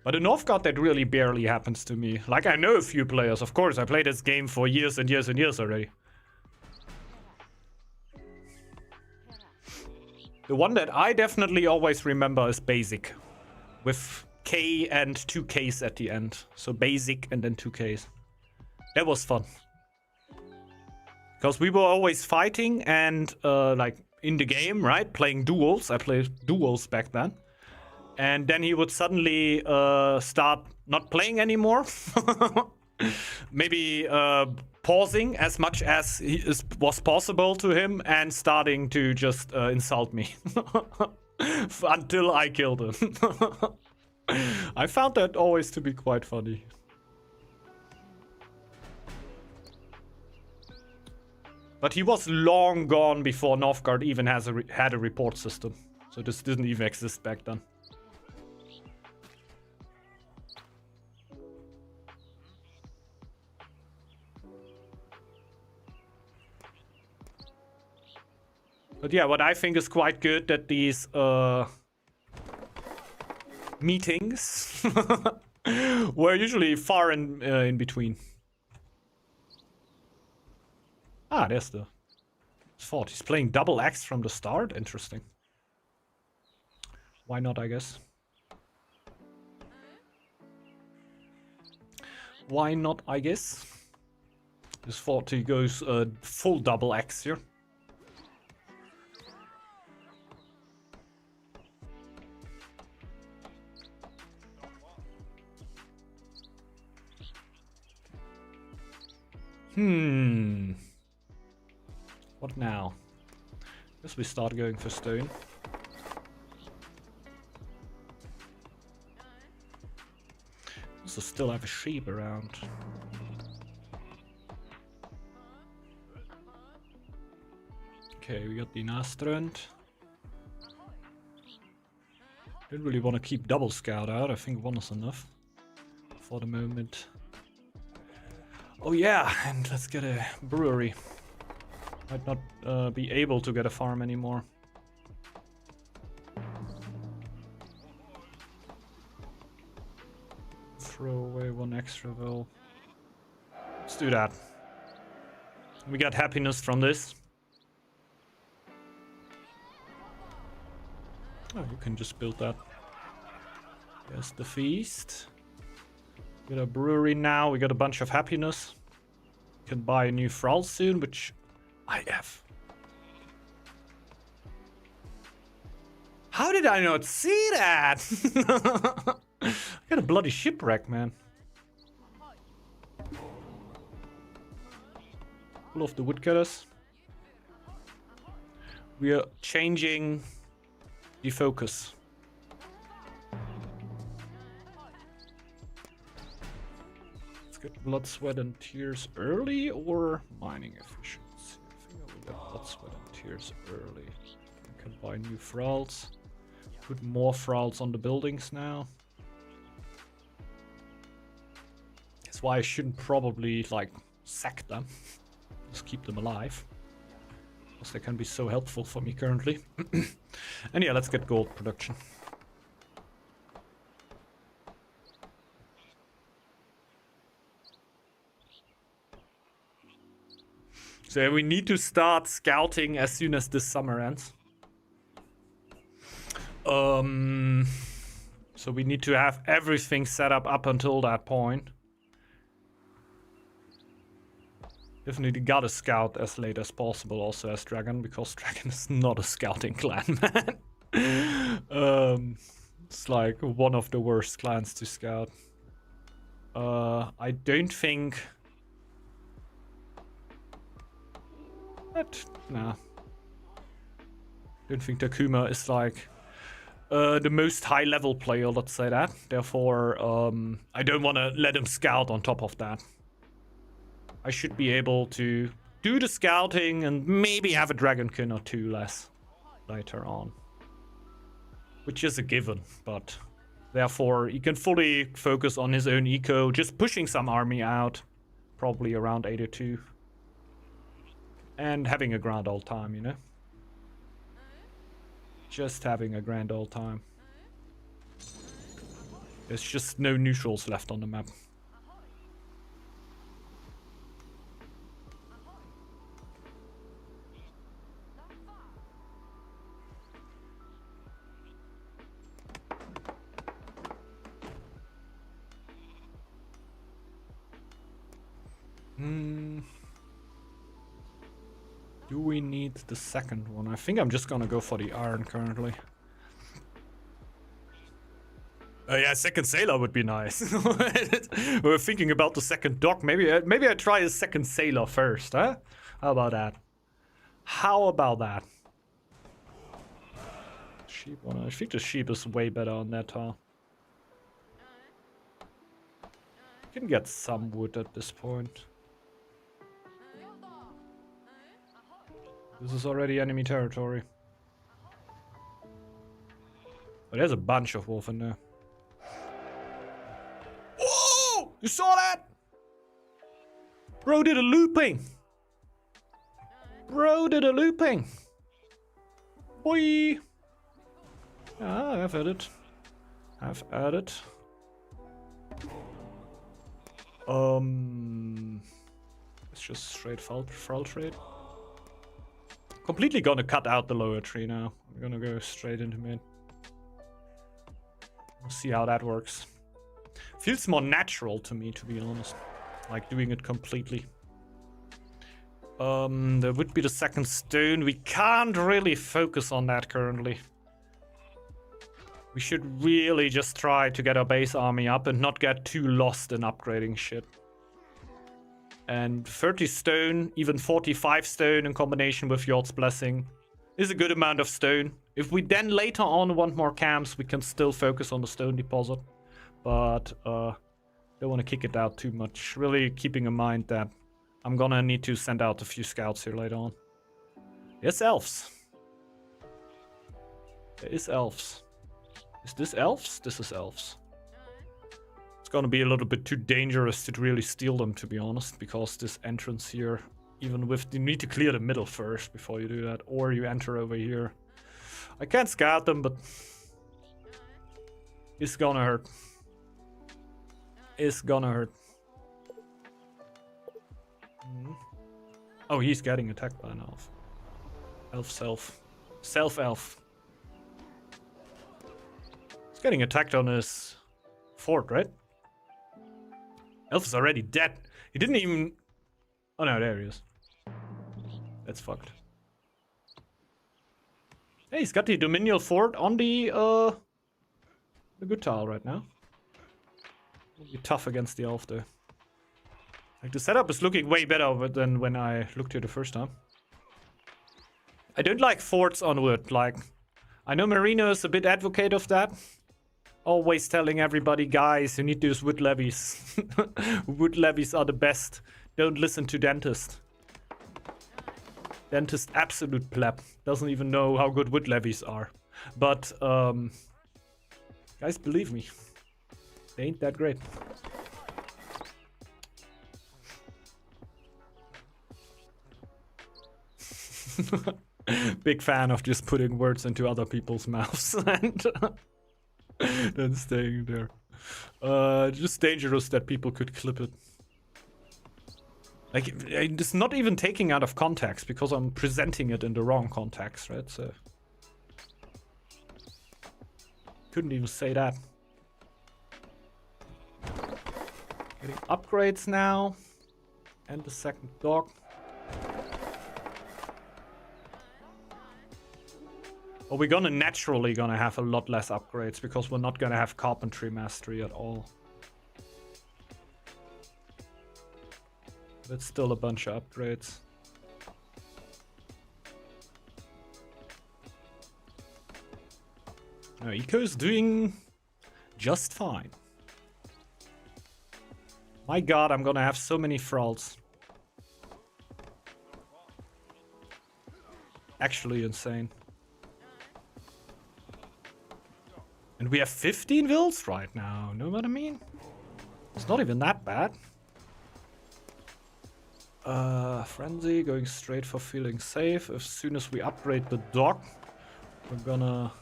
But in Northgard, that really barely happens to me. Like, I know a few players, of course. I played this game for years and years and years already. The one that I definitely always remember is Basic. With K and 2 Ks at the end. So Basic and then 2 Ks. That was fun. Because we were always fighting and, like, in the game, right? Playing duels. I played duels back then. And then he would suddenly start not playing anymore. Maybe pausing as much as was possible to him and starting to just insult me. Until I killed him. I found that always to be quite funny. But he was long gone before Northgard even had a report system. So this didn't even exist back then. But yeah, what I think is quite good that these meetings were usually far in between. Ah, there's the fort. He's playing double axe from the start. Interesting. Why not, I guess. Why not, I guess. This fort, he goes full double axe here. What now? Guess we start going for stone. Also still have a sheep around. Okay, we got the Nastrand. Don't really want to keep double scout out. I think one is enough for the moment. Oh yeah, and let's get a brewery. Might not be able to get a farm anymore. Throw away one extra well. Let's do that. We got happiness from this. Oh, you can just build that. There's the feast. We got a brewery now. We got a bunch of happiness. We can buy a new thrall soon, which I have. How did I not see that? I got a bloody shipwreck, man. Full of the woodcutters. We are changing the focus. Let's get blood, sweat, and tears early or mining efficiency. I think I will get blood, sweat, and tears early. I can buy new thralls. Put more thralls on the buildings now. That's why I shouldn't probably like sack them. Just keep them alive. Because they can be so helpful for me currently. And yeah, let's get gold production. So we need to start scouting as soon as this summer ends. So we need to have everything set up until that point. Definitely gotta scout as late as possible also as Dragon, because Dragon is not a scouting clan, man. It's like one of the worst clans to scout. I don't think... Nah. Don't think Takuma is like the most high level player, let's say that. Therefore, I don't want to let him scout on top of that. I should be able to do the scouting and maybe have a Dragonkin or two less later on. Which is a given, but therefore he can fully focus on his own eco, just pushing some army out, probably around 82. And having a grand old time, you know? Just having a grand old time. There's just no neutrals left on the map. Do we need the second one? I think I'm just gonna go for the iron currently. Yeah, second sailor would be nice. We're thinking about the second dock. Maybe I try a second sailor first, huh? How about that? How about that? Sheep one. I think the sheep is way better on that tile. Can get some wood at this point. This is already enemy territory. But there's a bunch of wolf in there. Whoa! You saw that? Bro did a looping. Bro did a looping. Boy. Ah, I've had it. I've had it. It's just straight foul trade. Completely gonna cut out the lower tree now. I'm gonna go straight into mid. We'll see how that works. Feels more natural to me, to be honest. Like doing it completely. There would be the second stone. We can't really focus on that currently. We should really just try to get our base army up and not get too lost in upgrading shit. And 30 stone, even 45 stone in combination with Yord's Blessing is a good amount of stone. If we then later on want more camps, we can still focus on the stone deposit. But don't want to kick it out too much. Really keeping in mind that I'm gonna need to send out a few scouts here later on. Yes, elves. There is elves. Is this elves? This is elves. It's gonna be a little bit too dangerous to really steal them, to be honest, because this entrance here, even with, you need to clear the middle first before you do that, or you enter over here. I can't scout them, but it's gonna hurt. It's gonna hurt. Oh, he's getting attacked by an elf. Self-elf. He's getting attacked on his fort, right? Elf is already dead. He didn't even... Oh no, there he is. That's fucked. Hey, he's got the Dominion fort on the good tile right now. Will be tough against the elf though. Like, the setup is looking way better than when I looked here the first time. I don't like forts on wood. Like, I know Marino is a bit advocate of that. Always telling everybody, guys, you need those wood levies. Wood levies are the best. Don't listen to Dentist. Dentist, absolute pleb. Doesn't even know how good wood levies are. But, guys, believe me. They ain't that great. Big fan of just putting words into other people's mouths and then staying there. Just dangerous that people could clip it. Like, it's not even taking out of context because I'm presenting it in the wrong context, right? So couldn't even say that. Getting upgrades now. And the second dock. Well, we're naturally gonna have a lot less upgrades because we're not gonna have carpentry mastery at all. But still a bunch of upgrades. No, Eco's doing just fine. My god, I'm gonna have so many thralls. Actually insane. And we have 15 vills right now, know what I mean? It's not even that bad. Frenzy, going straight for feeling safe. As soon as we upgrade the dock, we're gonna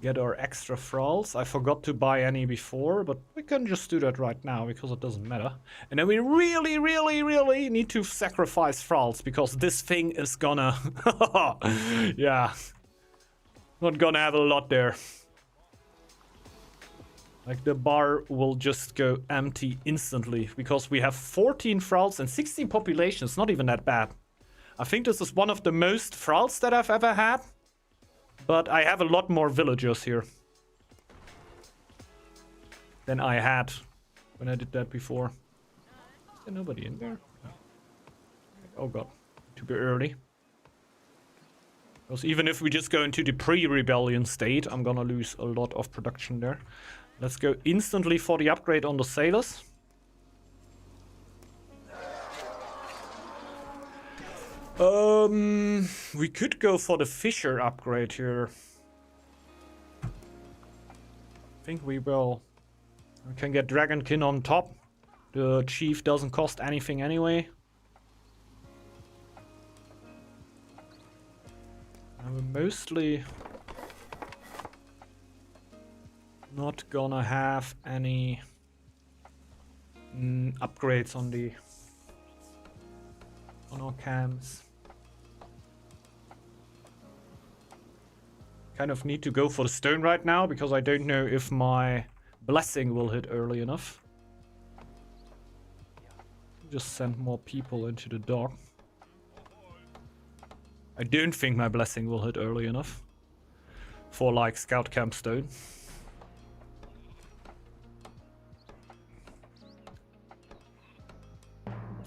get our extra thralls. I forgot to buy any before, but we can just do that right now because it doesn't matter. And then we really, really, really need to sacrifice thralls because this thing is gonna... yeah. Not gonna have a lot there. Like, the bar will just go empty instantly because we have 14 thralls and 16 population. It's not even that bad. I think this is one of the most thralls that I've ever had. But I have a lot more villagers here than I had when I did that before. Is there nobody in there? No. Oh god, too early. Because even if we just go into the pre-rebellion state, I'm gonna lose a lot of production there. Let's go instantly for the upgrade on the sailors. We could go for the fisher upgrade here. I think we will. We can get Dragonkin on top. The chief doesn't cost anything anyway. I'm mostly not gonna have any upgrades on our cams. Kind of need to go for the stone right now because I don't know if my blessing will hit early enough. Just send more people into the dock. I don't think my blessing will hit early enough for like scout camp stone.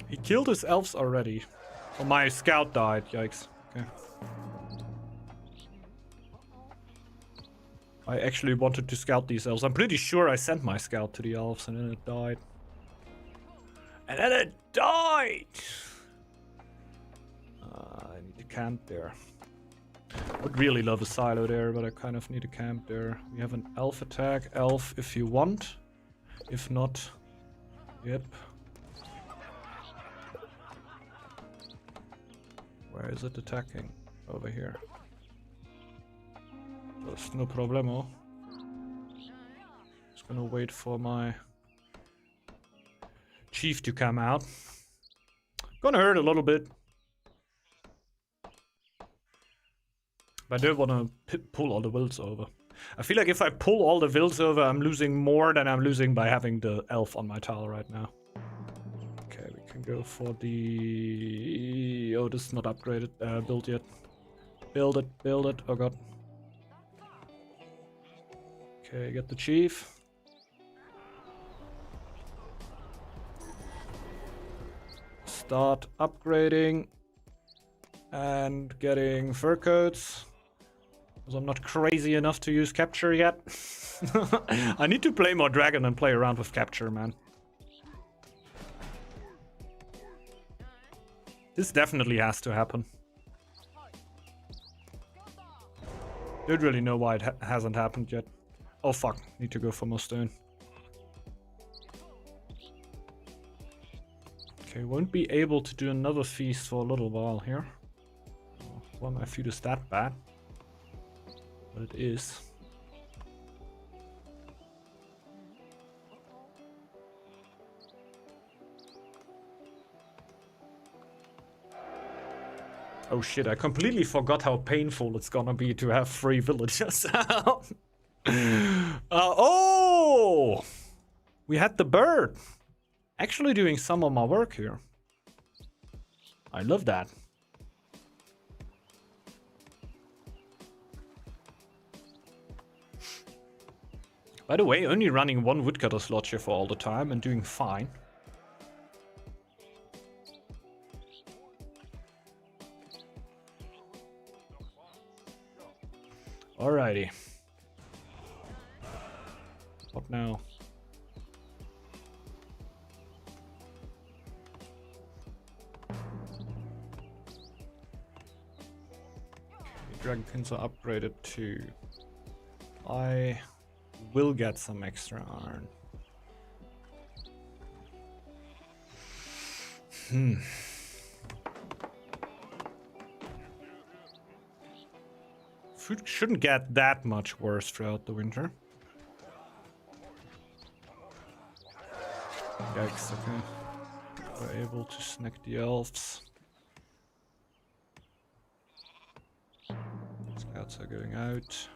He killed his elves already. Oh, my scout died, yikes. Okay. I actually wanted to scout these elves. I'm pretty sure I sent my scout to the elves and then it died. And then it died! I need to camp there. Would really love a silo there, but I kind of need a camp there. We have an elf attack. Elf if you want. If not, yep. Where is it attacking? Over here. That's no problemo. Just gonna wait for my chief to come out. Gonna hurt a little bit. But I don't want to pull all the wills over. I feel like if I pull all the wills over, I'm losing more than I'm losing by having the elf on my tile right now. Okay, we can go for the... Oh, this is not upgraded, built yet. Build it, build it. Oh god. Okay, get the chief. Start upgrading. And getting fur coats. Because I'm not crazy enough to use capture yet. I need to play more dragon and play around with capture, man. This definitely has to happen. Don't really know why it hasn't happened yet. Oh fuck, need to go for more stone. Okay, won't be able to do another feast for a little while here. Well, my food is that bad. But it is. Oh shit, I completely forgot how painful it's gonna be to have 3 villagers. Oh! We had the bird. Actually doing some of my work here. I love that. By the way, only running 1 woodcutter slot here for all the time and doing fine. Alrighty. What now? Dragon pins are upgraded too. I will get some extra iron. Food shouldn't get that much worse throughout the winter. Yikes, okay. We're able to snack the elves. Scouts are going out.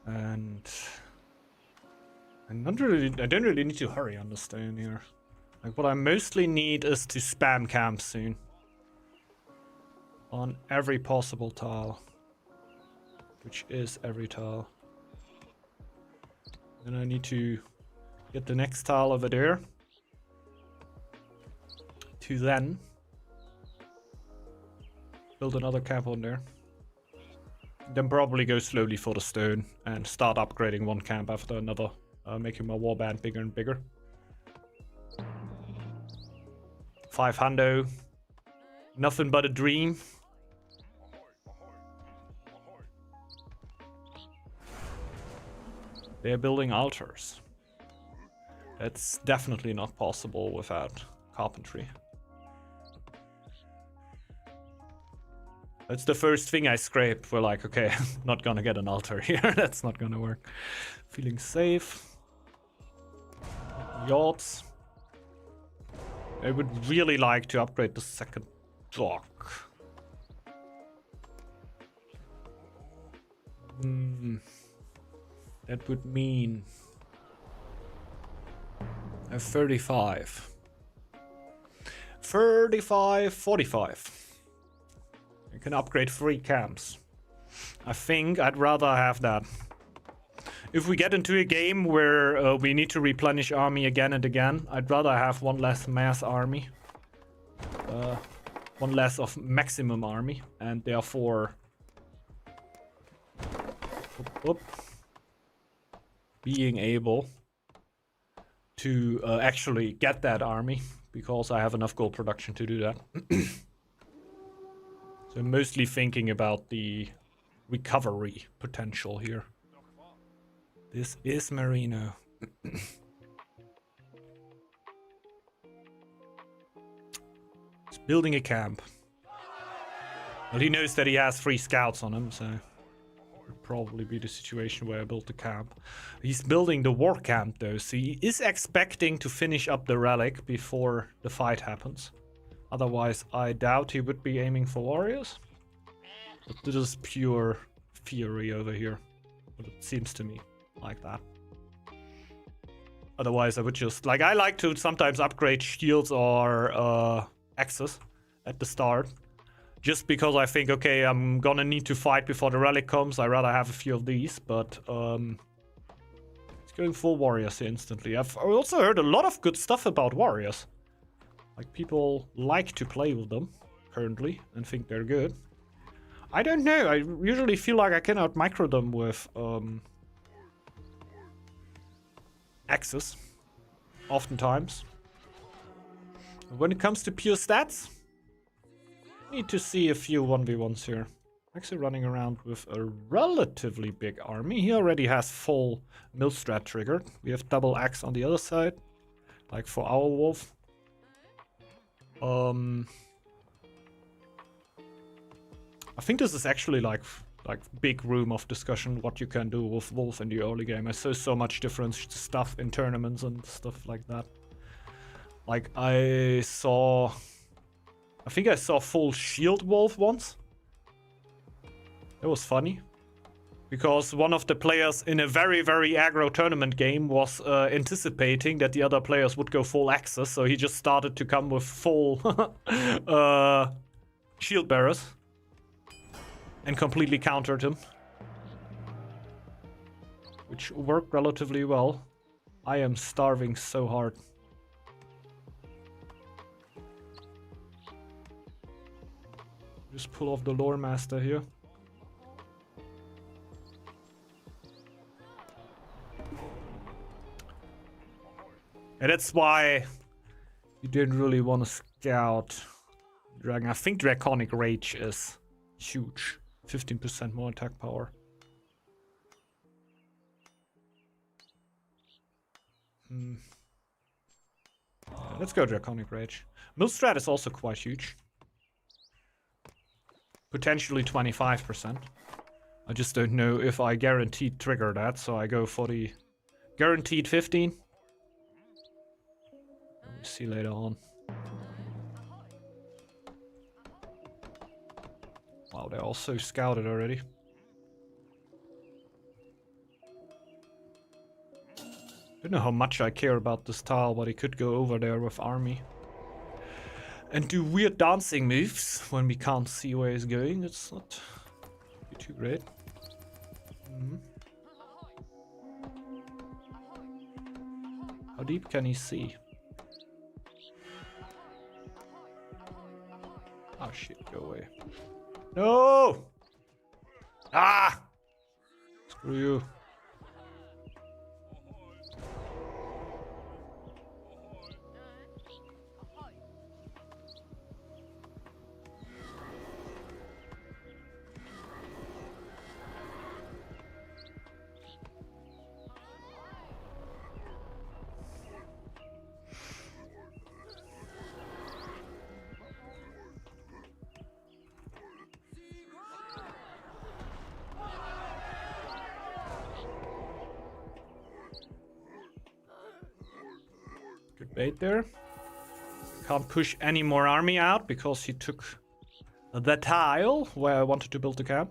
And I don't really need to hurry on the stone here. Like, what I mostly need is to spam camp soon. On every possible tile. Which is every tile. Then I need to get the next tile over there. To then build another camp on there. Then probably go slowly for the stone and start upgrading 1 camp after another. Making my warband bigger and bigger. 5 hundo. Nothing but a dream. They're building altars. That's definitely not possible without carpentry. That's the first thing I scrape. We're like, okay, not gonna get an altar here. That's not gonna work. Feeling safe. Yachts. I would really like to upgrade the second dock. That would mean a 35. 35, 45. You can upgrade 3 camps. I think I'd rather have that. If we get into a game where we need to replenish army again and again, I'd rather have 1 less mass army. 1 less of maximum army, and therefore being able to actually get that army, because I have enough gold production to do that. So I'm mostly thinking about the recovery potential here. This is Marino. He's building a camp. Well, he knows that he has 3 scouts on him, so would probably be the situation where I build the camp. He's building the war camp though, so he is expecting to finish up the relic before the fight happens. Otherwise, I doubt he would be aiming for warriors. But this is pure theory over here. But it seems to me like that. Otherwise, I would just... Like, I like to sometimes upgrade shields or axes at the start. Just because I think, okay, I'm gonna need to fight before the relic comes. I'd rather have a few of these, but... it's going full warriors here instantly. I've also heard a lot of good stuff about warriors. Like, people like to play with them, currently, and think they're good. I don't know, I usually feel like I can out-micro them with, axes. Oftentimes. When it comes to pure stats, need to see a few 1v1s here. Actually running around with a relatively big army. He already has full Millstrat triggered. We have double axe on the other side, like for our wolf. I think this is actually like big room of discussion what you can do with wolf in the early game. I saw so much different stuff in tournaments and stuff like that. Like I saw I think I saw full shield wolf once. That was funny. Because one of the players in a very, very aggro tournament game was anticipating that the other players would go full access, so he just started to come with full shield bearers. And completely countered him. Which worked relatively well. I am starving so hard. Just pull off the lore master here. And that's why you didn't really want to scout Dragon. I think Draconic Rage is huge. 15% more attack power. Yeah, let's go Draconic Rage. Millstrat is also quite huge. Potentially 25%. I just don't know if I guaranteed trigger that, so I go for the guaranteed 15. We'll see later on. Wow, they're all so scouted already. Don't know how much I care about this tile, but he could go over there with army. And do weird dancing moves when we can't see where he's going. It's not too great. How deep can he see? Oh shit, go away. No! Ah! Screw you. Good bait there. Can't push any more army out because he took the tile where I wanted to build the camp.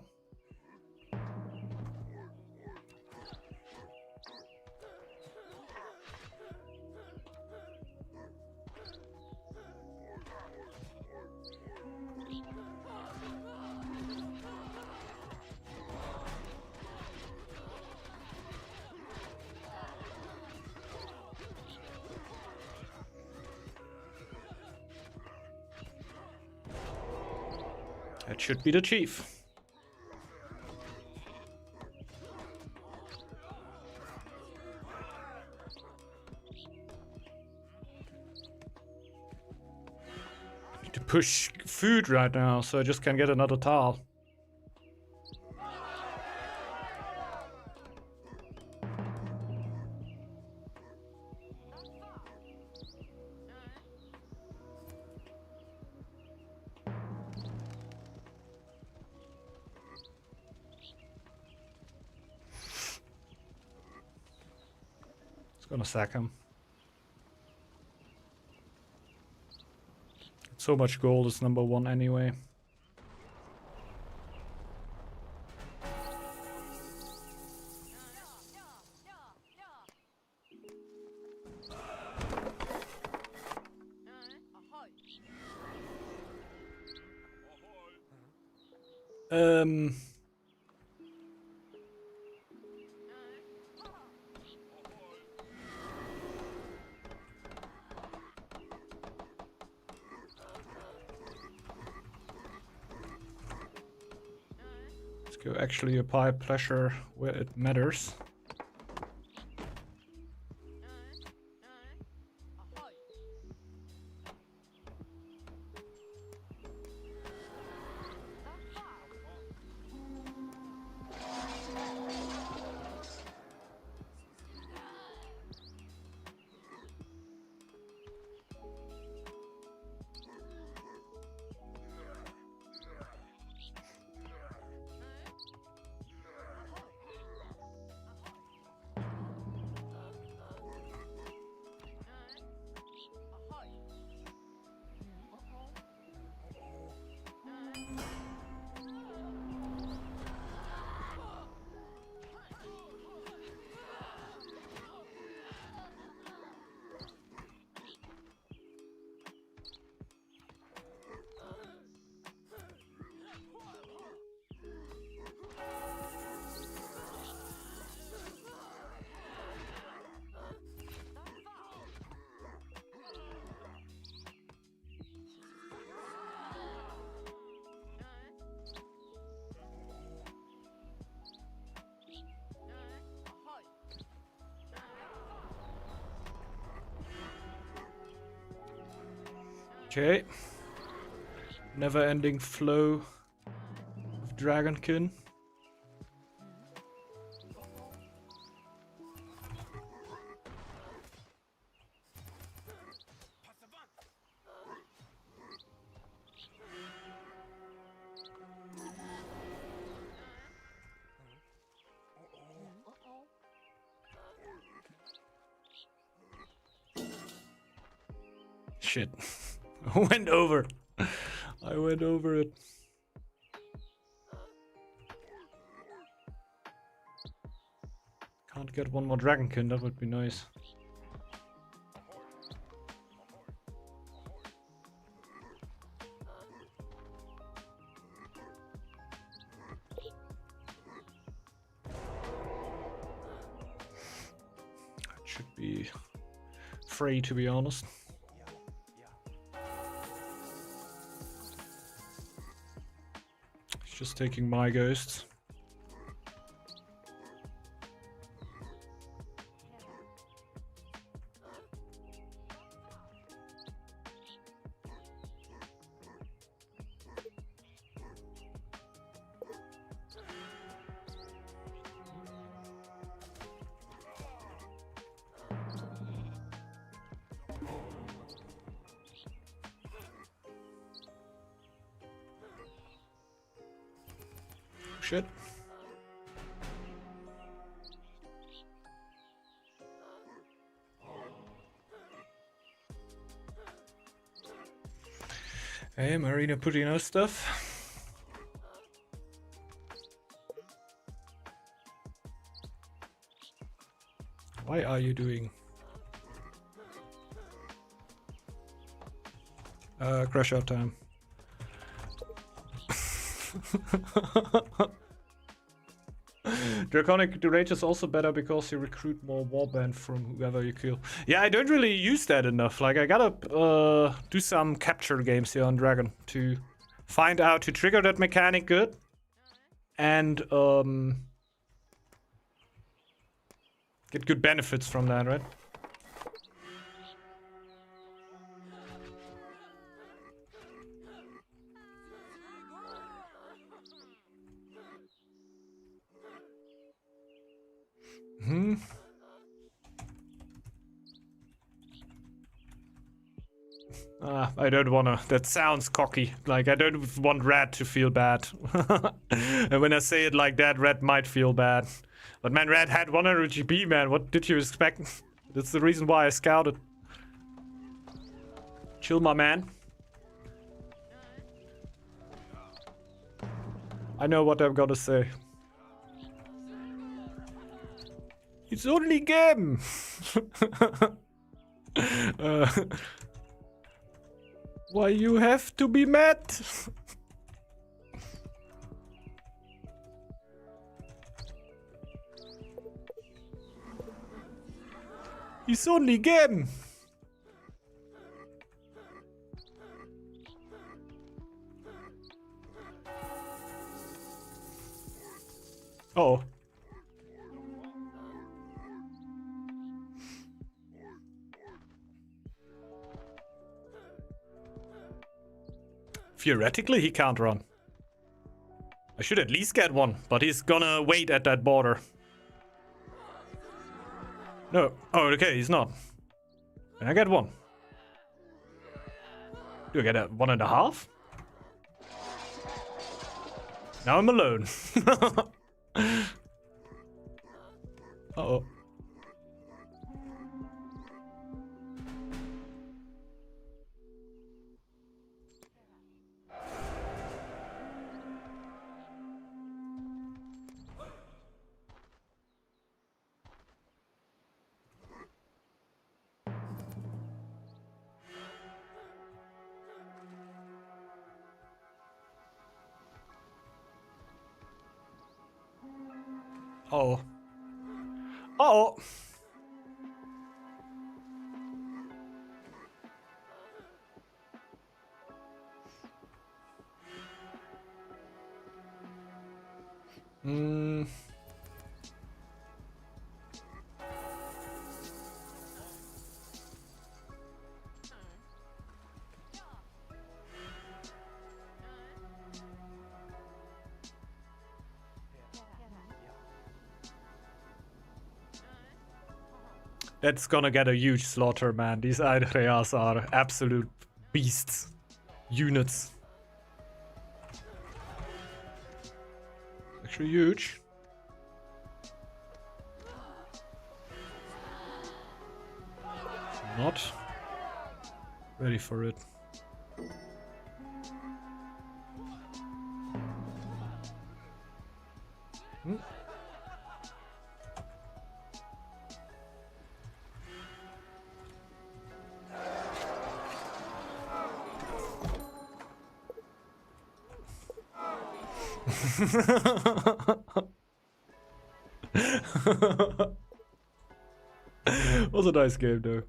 That should be the chief. Need to push food right now, so I just can get another tile. Gonna sack him. So much gold is number one anyway. Go actually apply pressure where it matters. Okay. Never-ending flow of Dragonkin. Shit. I went over. I went over it. Can't get one more Dragonkin, that would be nice. It should be free, to be honest. It's just taking my ghosts. Shit. Hey, Marina putting out stuff. Why are you doing? Crash out time. Draconic Rage is also better because you recruit more warband from whoever you kill. Yeah, I don't really use that enough. Like, I gotta do some capture games here on Dragon to find out to trigger that mechanic good. And get good benefits from that, right? Hmm. I don't wanna. That sounds cocky. Like, I don't want Red to feel bad. And when I say it like that, Red might feel bad. But man, Red had 100 GP, man. What did you expect? That's the reason why I scouted. Chill, my man. I know what I'm gonna say. It's only game. Why you have to be mad? It's only game. Oh. Theoretically, he can't run. I should at least get one, but he's gonna wait at that border. No. Oh, okay, he's not. Can I get one? Do I get a 1.5? Now I'm alone. Uh-oh. Oh. Oh. Hmm. That's gonna get a huge slaughter, man. These Eidreas are absolute beasts. Units. Actually huge. Not ready for it. Was a nice game though.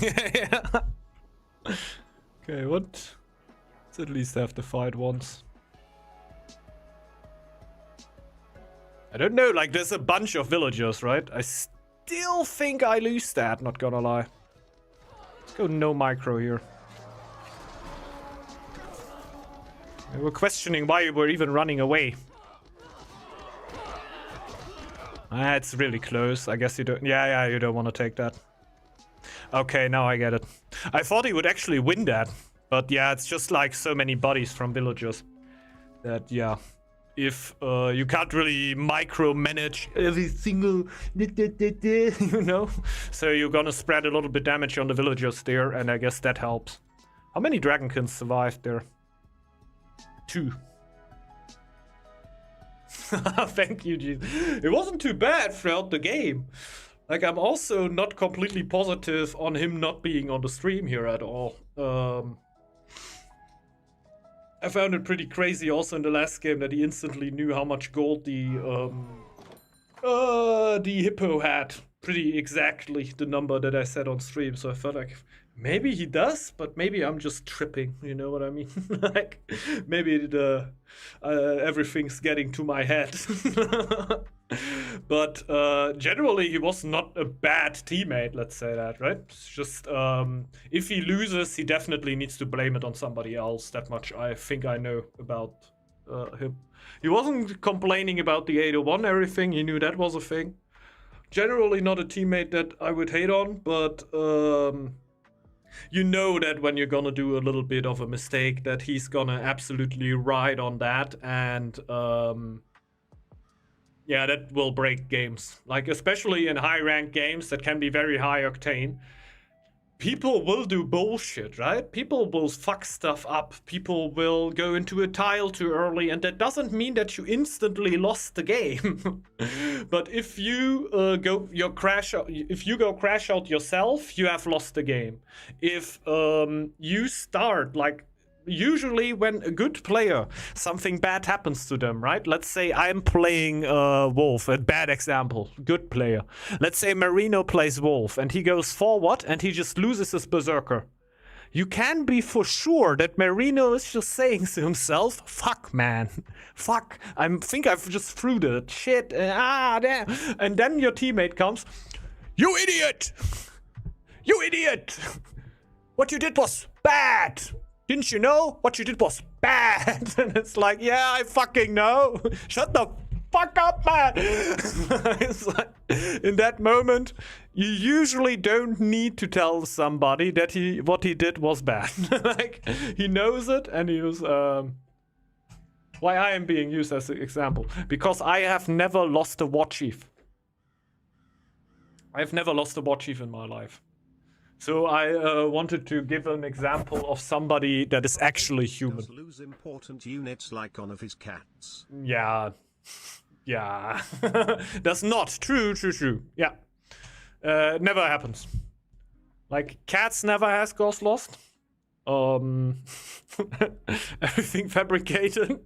Yeah. Okay, what? Let's at least have to fight once. I don't know, like there's a bunch of villagers, right? I still think I lose that, not gonna lie. Let's go no micro here. We were questioning why we're even running away. Ah, it's really close. I guess you don't... Yeah, you don't want to take that. Okay, now I get it. I thought he would actually win that. But yeah, it's just like so many bodies from villagers. That, yeah. If you can't really micromanage every single... you know? So you're gonna spread a little bit damage on the villagers there. And I guess that helps. How many dragonsons survived there? 2. Thank you, Jesus. It wasn't too bad throughout the game. Like, I'm also not completely positive on him not being on the stream here at all. I found it pretty crazy also in the last game that he instantly knew how much gold the hippo had. Pretty exactly the number that I said on stream. So I felt like maybe he does, but maybe I'm just tripping. You know what I mean? Like maybe the everything's getting to my head. But generally, he was not a bad teammate. Let's say that, right? It's just if he loses, he definitely needs to blame it on somebody else. That much I think I know about him. He wasn't complaining about the 801 everything. He knew that was a thing. Generally not a teammate that I would hate on, but you know that when you're gonna do a little bit of a mistake that he's gonna absolutely ride on that, and yeah, that will break games. Like, especially in high-ranked games that can be very high octane. People will do bullshit, right? People will fuck stuff up. People will go into a tile too early, and that doesn't mean that you instantly lost the game. But if you go crash out yourself, you have lost the game. If you start like. Usually when a good player, something bad happens to them, right? Let's say I'm playing Wolf, a bad example, good player. Let's say Marino plays Wolf and he goes forward and he just loses his Berserker. You can be for sure that Marino is just saying to himself, fuck, man. Fuck, I think I've just threw the shit. Damn. And then your teammate comes, you idiot! You idiot! What you did was bad! Didn't you know? What you did was bad. And it's like, yeah, I fucking know. Shut the fuck up, man. It's like, in that moment, you usually don't need to tell somebody that what he did was bad. Like, he knows it, and he was... why I am being used as an example. Because I have never lost a war chief. I've never lost a war chief in my life. So I wanted to give an example of somebody that is actually human. Does lose important units like one of his cats. Yeah. Yeah. That's not true. Yeah. Never happens. Like, cats never has ghost lost. Everything fabricated.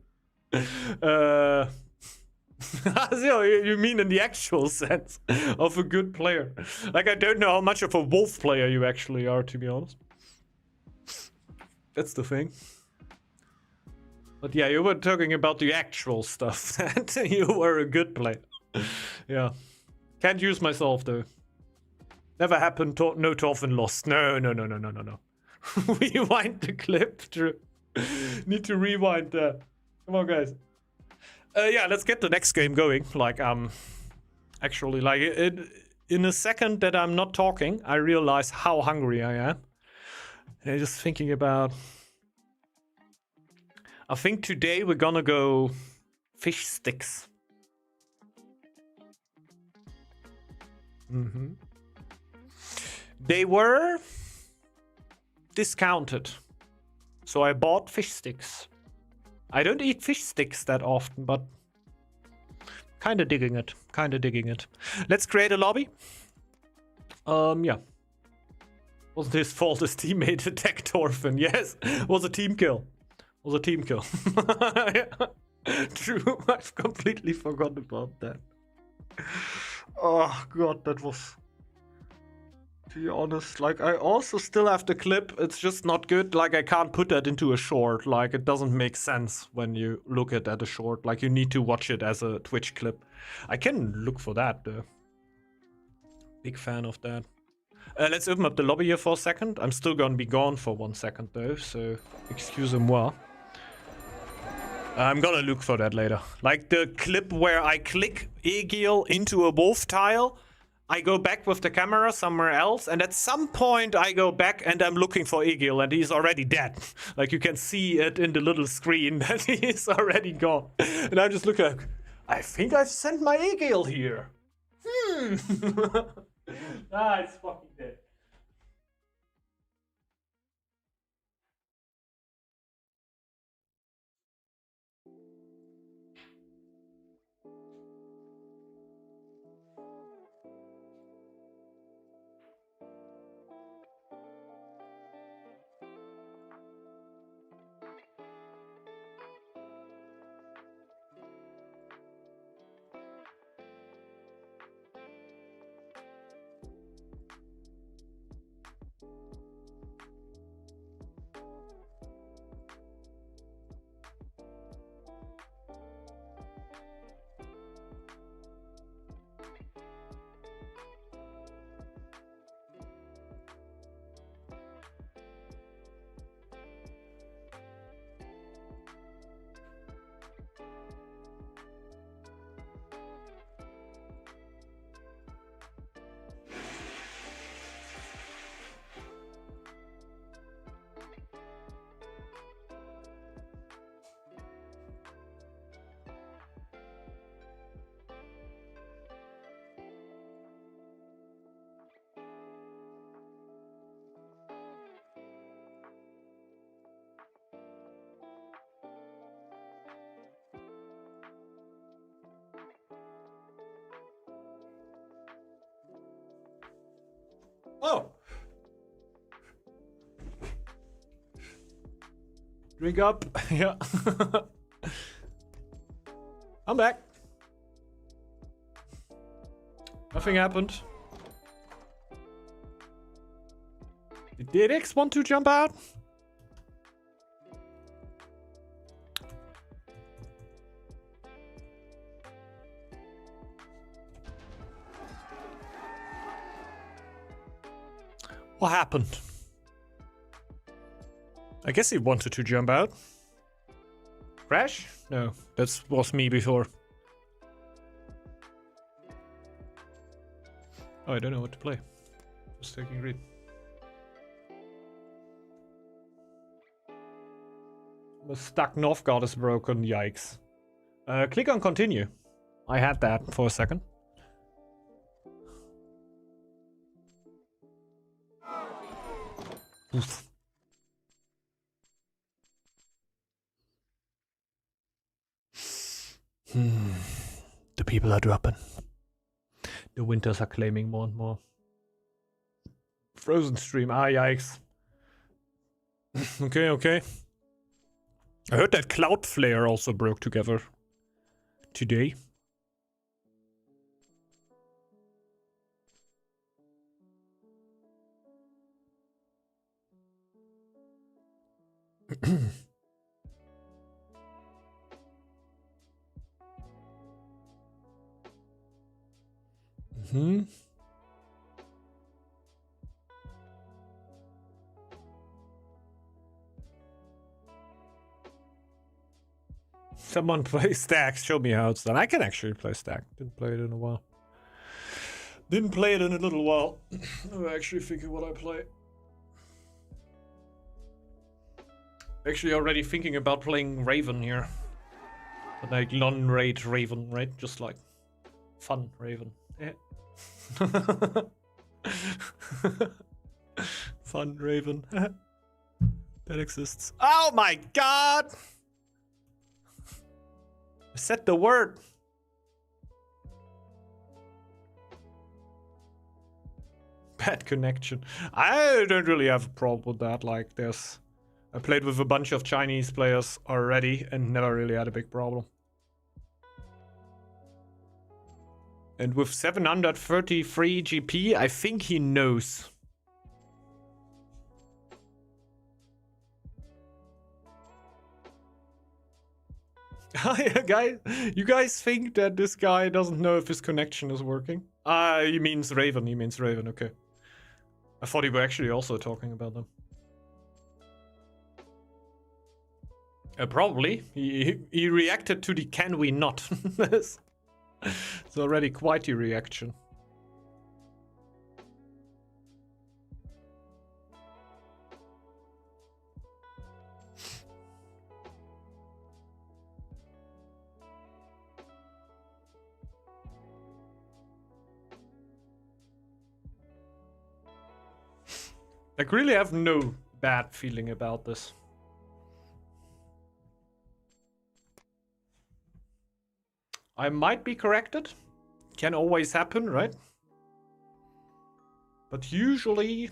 You mean in the actual sense of a good player. Like, I don't know how much of a wolf player you actually are, to be honest. That's the thing. But yeah, you were talking about the actual stuff. That you were a good player. Yeah. Can't use myself, though. Never happened. No Torfin lost. No. Rewind the clip. Need to rewind that. Come on, guys. Yeah, let's get the next game going. Like, actually, like, in a second that I'm not talking, I realize how hungry I am. And I'm just thinking about... I think today we're gonna go fish sticks. They were discounted. So I bought fish sticks. I don't eat fish sticks that often, but kinda digging it. Kinda digging it. Let's create a lobby. Yeah. Wasn't his fault his teammate attacked Orphan. Yes, was a team kill. Was a team kill. True, I've completely forgotten about that. Oh god, that was... To be honest, like, I also still have the clip. It's just not good. Like, I can't put that into a short. Like, it doesn't make sense when you look at a short. Like, you need to watch it as a Twitch clip. I can look for that, though. Big fan of that. Let's open up the lobby here for a second. I'm still gonna be gone for 1 second, though, so excusez-moi. I'm gonna look for that later. Like, the clip where I click Egil into a wolf tile, I go back with the camera somewhere else, and at some point I go back and I'm looking for Egil, and he's already dead. Like, you can see it in the little screen that he's already gone. And I'm just looking like, I think I've sent my Egil here. It's fucking dead. Oh! Drink up. Yeah. I'm back. Nothing happened. Did X want to jump out? What happened? I guess he wanted to jump out. Crash? No, that was me before. Oh, I don't know what to play. Just taking a read. The stuck Northgard is broken, yikes. Click on continue. I had that for a second. Oof. The people are dropping. The winters are claiming more and more. Frozen stream, yikes. Okay. I heard that Cloudflare also broke together today. Someone play Stack. Show me how it's done. I can actually play Stack. Didn't play it in a while. Didn't play it in a little while. I'm actually thinking what I play. Actually already thinking about playing Raven here. But like non-raid Raven, right? Just like fun Raven. Yeah. Fun Raven. That exists. Oh my god! I said the word. Bad connection. I don't really have a problem with that. Like, I played with a bunch of Chinese players already and never really had a big problem. And with 733 GP, I think he knows. You guys think that this guy doesn't know if his connection is working? He means Raven. He means Raven. Okay. I thought he were actually also talking about them. Probably. He reacted to the "can we not?" It's already quite a reaction. I really have no bad feeling about this. I might be corrected. Can always happen, right? But usually,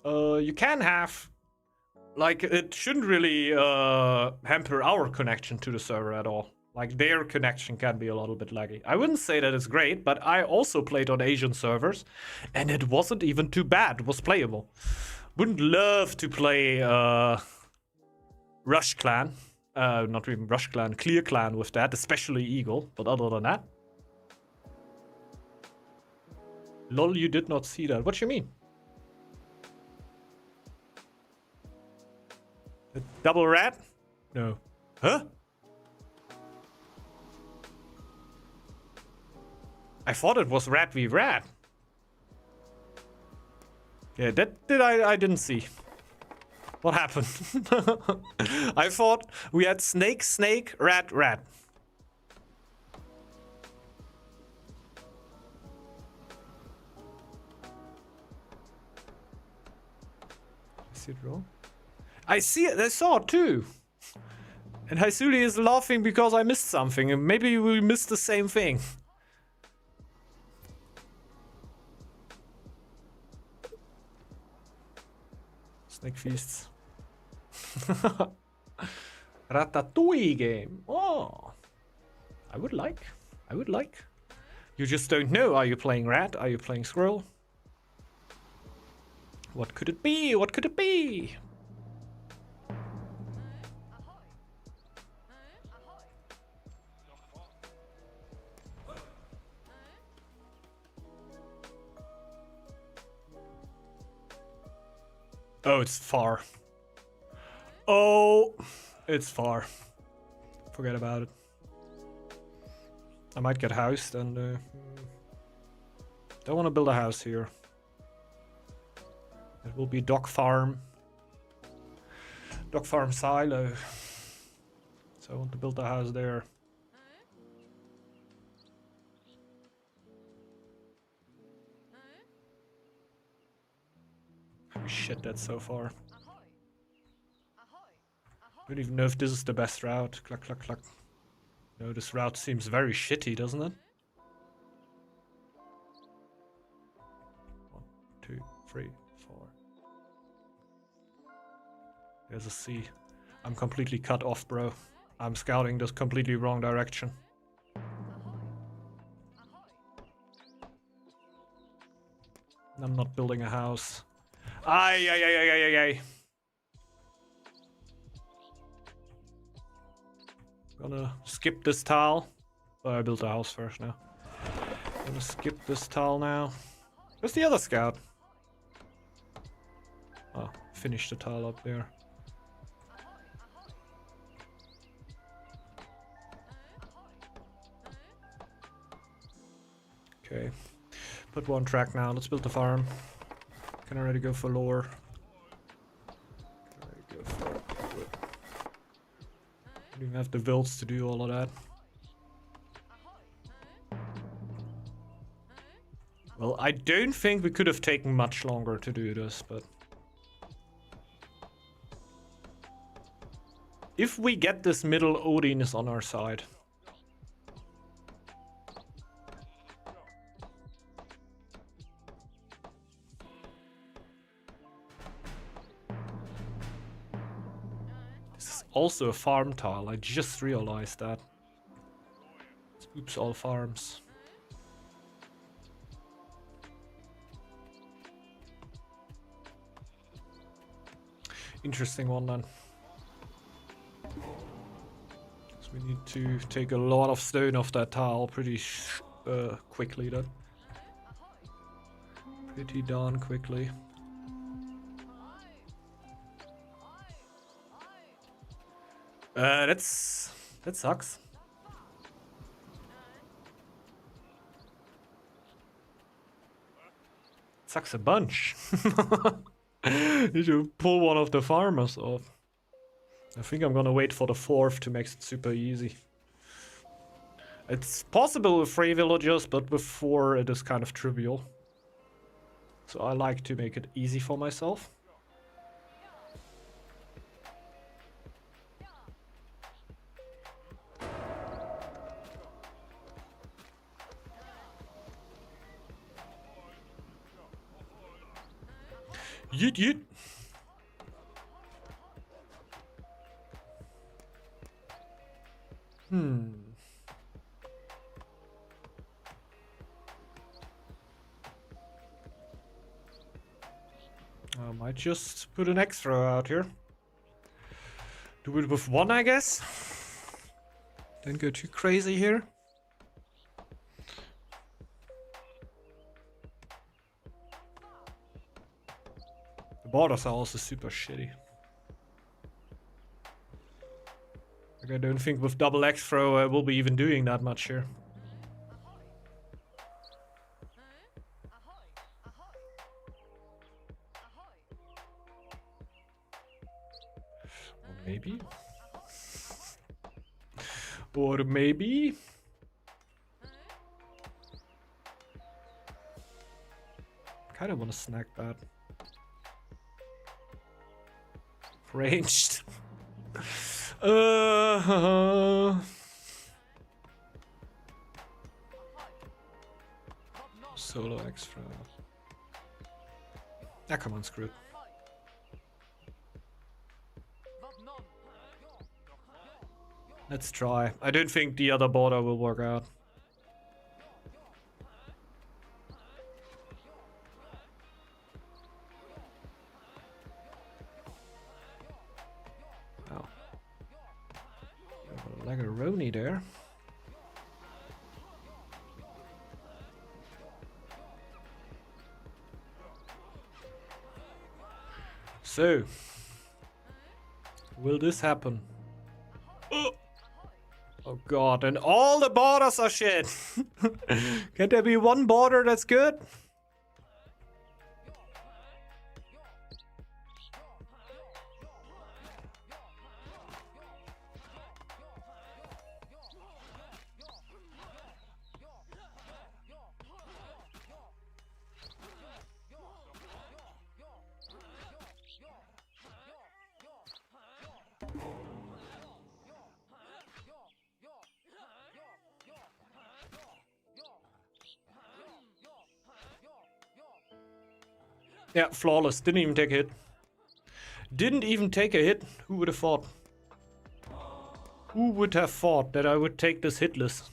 you can have... Like, it shouldn't really hamper our connection to the server at all. Like, their connection can be a little bit laggy. I wouldn't say that it's great, but I also played on Asian servers, and it wasn't even too bad. It was playable. Wouldn't love to play Rush Clan. Not even Rush Clan, Clear Clan with that, especially Eagle. But other than that... Lol, you did not see that. What do you mean? A double rat? No. Huh? I thought it was rat v rat. Yeah, I didn't see. What happened? I thought we had snake, snake, rat, rat. Is it wrong? I see it. I saw it too. And Haisuli is laughing because I missed something. And maybe we missed the same thing. Snake feasts. Ratatouille game. Oh. I would like. You just don't know. Are you playing rat? Are you playing squirrel? What could it be? What could it be? Oh, it's far. Oh, it's far. Forget about it. I might get housed and don't want to build a house here. It will be dog farm. Dog farm silo. So I want to build a house there. Shit, that's so far. I don't even know if this is the best route. Cluck, cluck, cluck. No, this route seems very shitty, doesn't it? 1, 2, 3, 4. There's a C. I'm completely cut off, bro. I'm scouting this completely wrong direction. I'm not building a house. Ay. Gonna skip this tile. Oh, I built a house first now. Gonna skip this tile now. Where's the other scout? Oh, finish the tile up there. Okay. But we're on track now. Let's build the farm. Can already go for lore. Can already go for it. Don't even have the builds to do all of that. Well, I don't think we could have taken much longer to do this, but... If we get this middle, Odin is on our side. This is also a farm tile, I just realized that. Oops, all farms. Interesting one then. So we need to take a lot of stone off that tile pretty quickly then. Pretty darn quickly. That sucks. Sucks a bunch. Need to pull one of the farmers off. I think I'm gonna wait for the 4th to make it super easy. It's possible with 3 villagers, but with 4 it is kind of trivial. So I like to make it easy for myself. Yeet yeet. I might just put an extra out here. Do it with 1, I guess. Don't go too crazy here. The borders are also super shitty. Like, I don't think with double X throw we'll be even doing that much here. Or maybe. Or maybe. Kinda wanna snack that. Ranged. Solo extra. Ah, come on, screw it. Let's try. I don't think the other border will work out. Oh. Like a Roni there. So, will this happen? Oh god, and all the borders are shit. Can there be one border that's good? Yeah, flawless. Didn't even take a hit. Didn't even take a hit. Who would have thought? Who would have thought that I would take this hitless?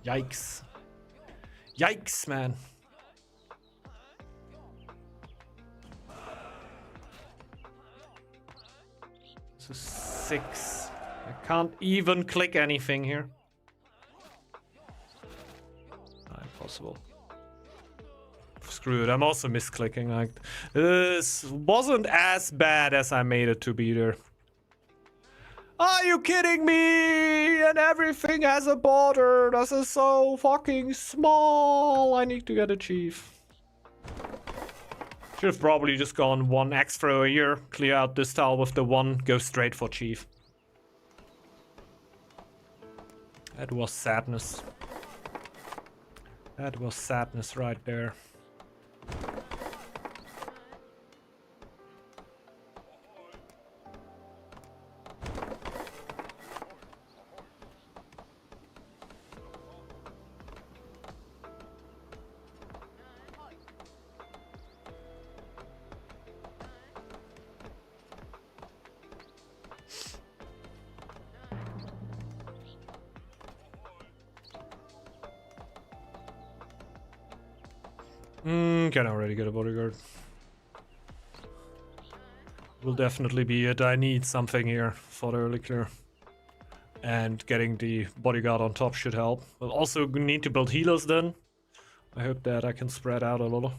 Yikes. Yikes, man. This is 6. I can't even click anything here. Impossible. Screw it, I'm also misclicking. Like, this wasn't as bad as I made it to be there. Oh, you kidding me? And everything has a border. This is so fucking small. I need to get a chief. Should have probably just gone one extra a year. Clear out this tile with the one. Go straight for chief. That was sadness. That was sadness right there. Can already get a bodyguard. Will definitely be it. I need something here for the early clear. And getting the bodyguard on top should help. We'll also need to build healers then. I hope that I can spread out a little.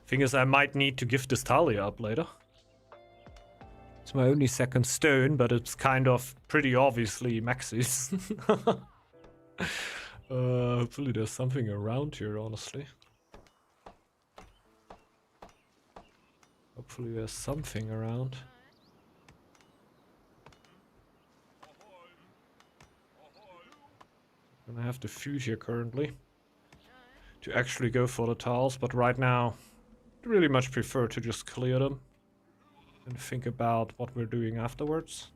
Thing is, I might need to give this Talia up later. It's my only second stone, but it's kind of pretty obviously Maxis. Hopefully there's something around here, honestly. Hopefully there's something around. And I have the food here currently to actually go for the tiles, but right now I really much prefer to just clear them and think about what we're doing afterwards.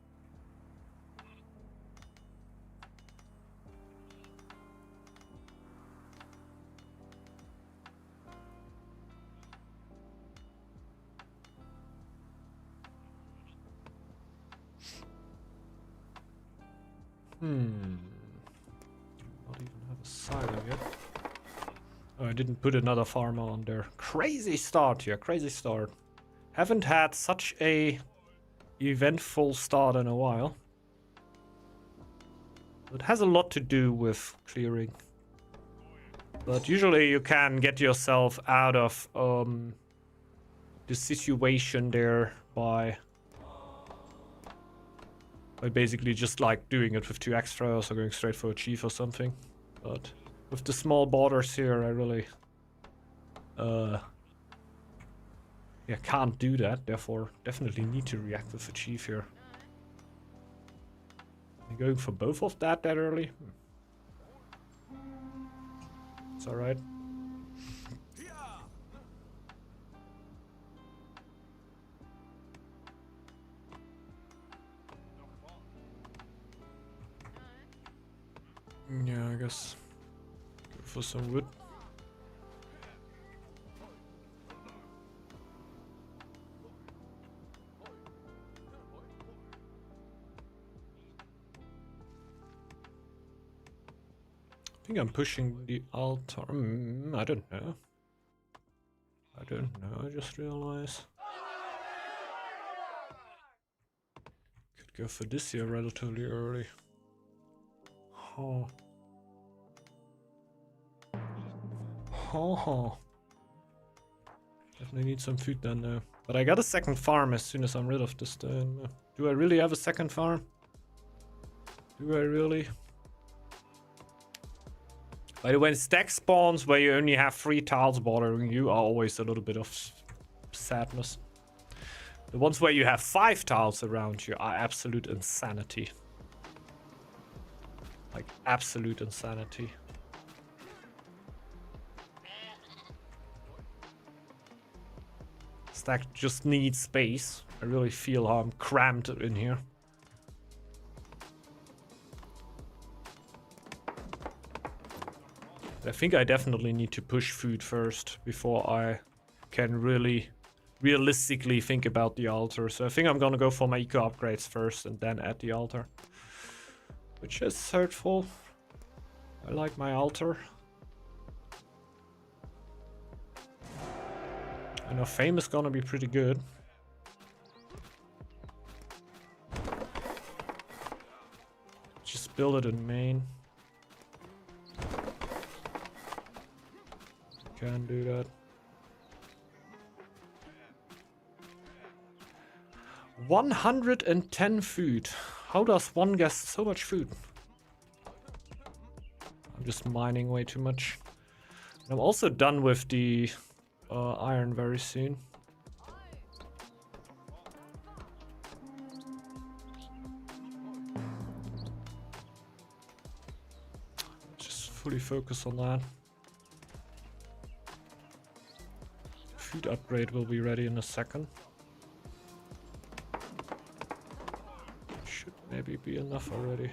Not even have a silo yet. Oh, I didn't put another farmer on there. Crazy start here, crazy start. Haven't had such a eventful start in a while. It has a lot to do with clearing. But usually you can get yourself out of the situation there by basically just like doing it with 2 extras or going straight for a chief or something. But with the small borders here, I really can't do that. Therefore, definitely need to react with a chief here. I'm going for both of that early. It's alright. Yeah, I guess go for some wood. I think I'm pushing the altar. I don't know. I don't know, I just realized. Could go for this here relatively early. Oh. Oh. Definitely need some food then now. But I got a second farm as soon as I'm rid of this stone. Do I really have a second farm? Do I really? By the way, stack spawns where you only have 3 tiles bordering you are always a little bit of sadness. The ones where you have 5 tiles around you are absolute insanity. Like, absolute insanity. Stack just needs space. I really feel how I'm cramped in here. I think I definitely need to push food first before I can really realistically think about the altar. So I think I'm gonna go for my eco upgrades first and then add the altar. Which is hurtful. I like my altar. I know fame is gonna be pretty good. Just build it in main. Can do that. 110 food. How does one get so much food? I'm just mining way too much. And I'm also done with the iron very soon. Just fully focus on that. Food upgrade will be ready in a second. Should maybe be enough already.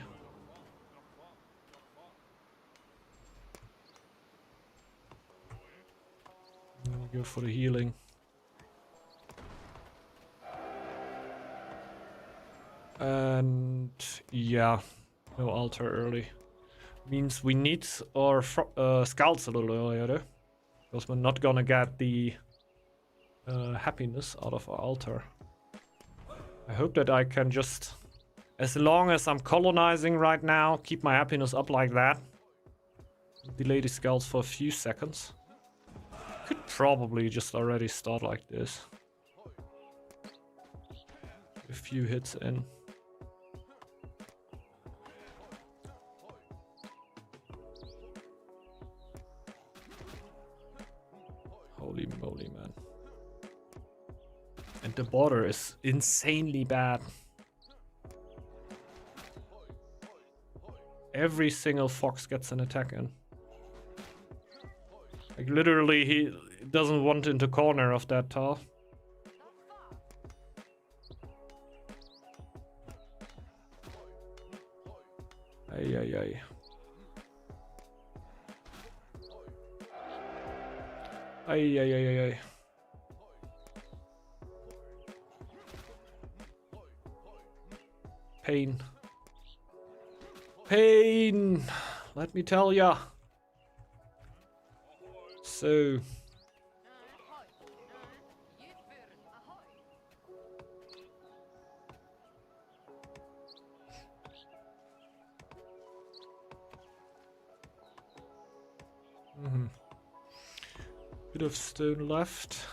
Go for the healing. And yeah, no altar early. Means we need our scouts a little earlier though. Because we're not gonna get the happiness out of our altar. I hope that I can just, as long as I'm colonizing right now, keep my happiness up like that. Delay the scouts for a few seconds. Could probably just already start like this. A few hits in. Holy moly, man. And the border is insanely bad. Every single fox gets an attack in. Like literally he doesn't want into corner of that tile. Ay ay ay. Ay ay ay ay ay. Pain. Pain! Let me tell ya. So... Bit of stone left.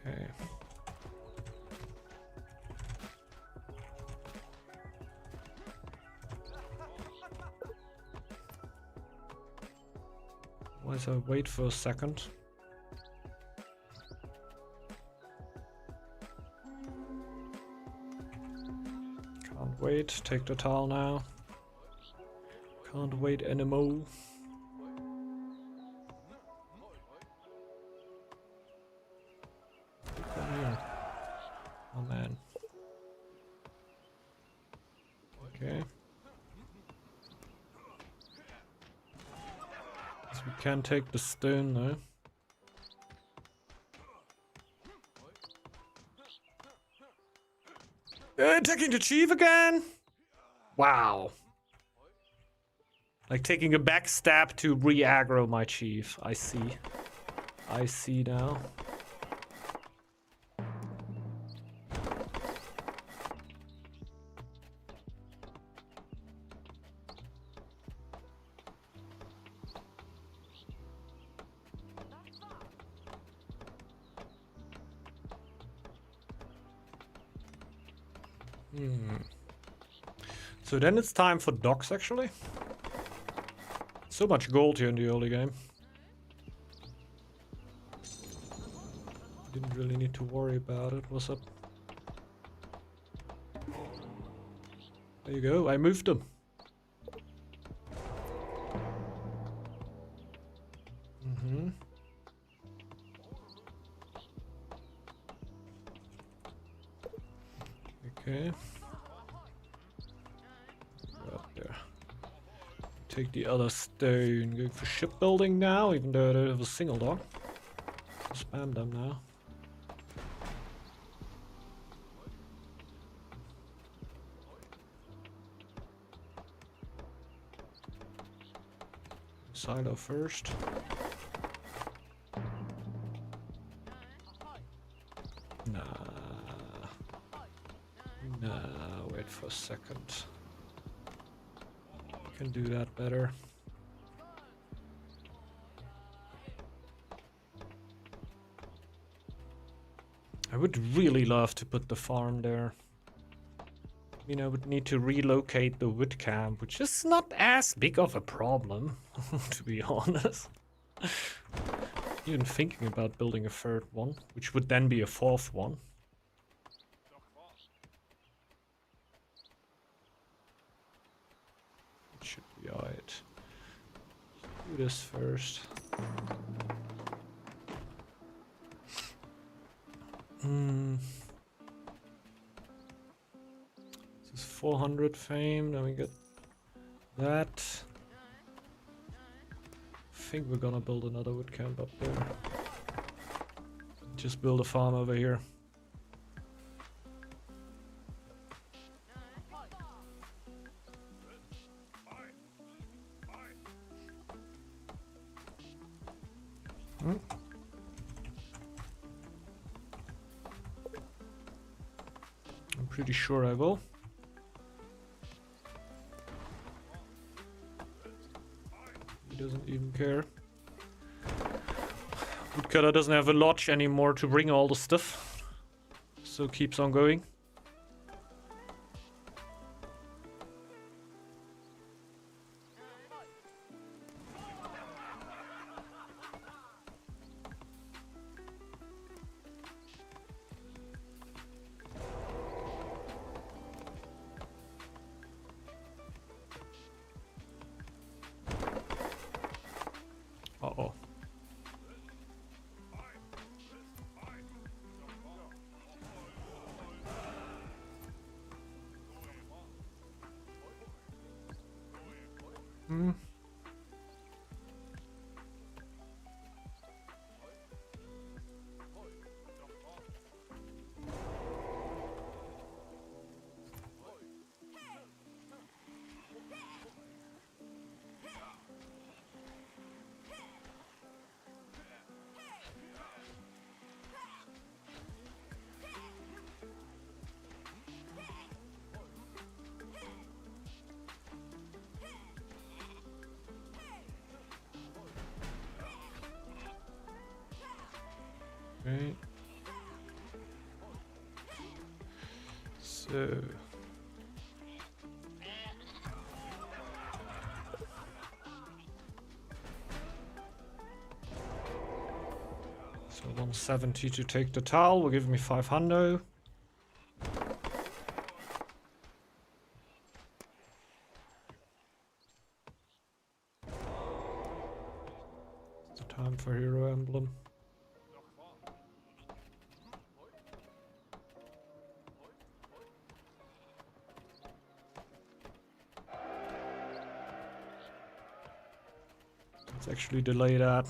Okay. Let's wait for a second. Can't wait. Take the tile now. Can't wait anymore. Come here. Oh man. Okay. So we can take the stone though. Attacking the chief again? Wow. Like taking a backstab to re-aggro my chief. I see. I see now. So then it's time for docks actually. So much gold here in the early game. Didn't really need to worry about it. What's up? There you go, I moved them. Okay. Go up there. Take the other stone. Going for shipbuilding now, even though they have a single dock. Spam them now. Silo first. Nah. for a second. Can do that better. I would really love to put the farm there. You know, would need to relocate the wood camp, which is not as big of a problem, to be honest. Even thinking about building a third one, which would then be a fourth one. It should be alright. Do this first. This is 400 fame, then we get that. I think we're gonna build another wood camp up there. Just build a farm over here. I'm pretty sure I will. He doesn't even care. Woodcutter doesn't have a lodge anymore to bring all the stuff, so keeps on going. Uh-oh. Okay. So So 170 to take the towel will give me 500. It's the time for hero emblem. Let's actually delay that.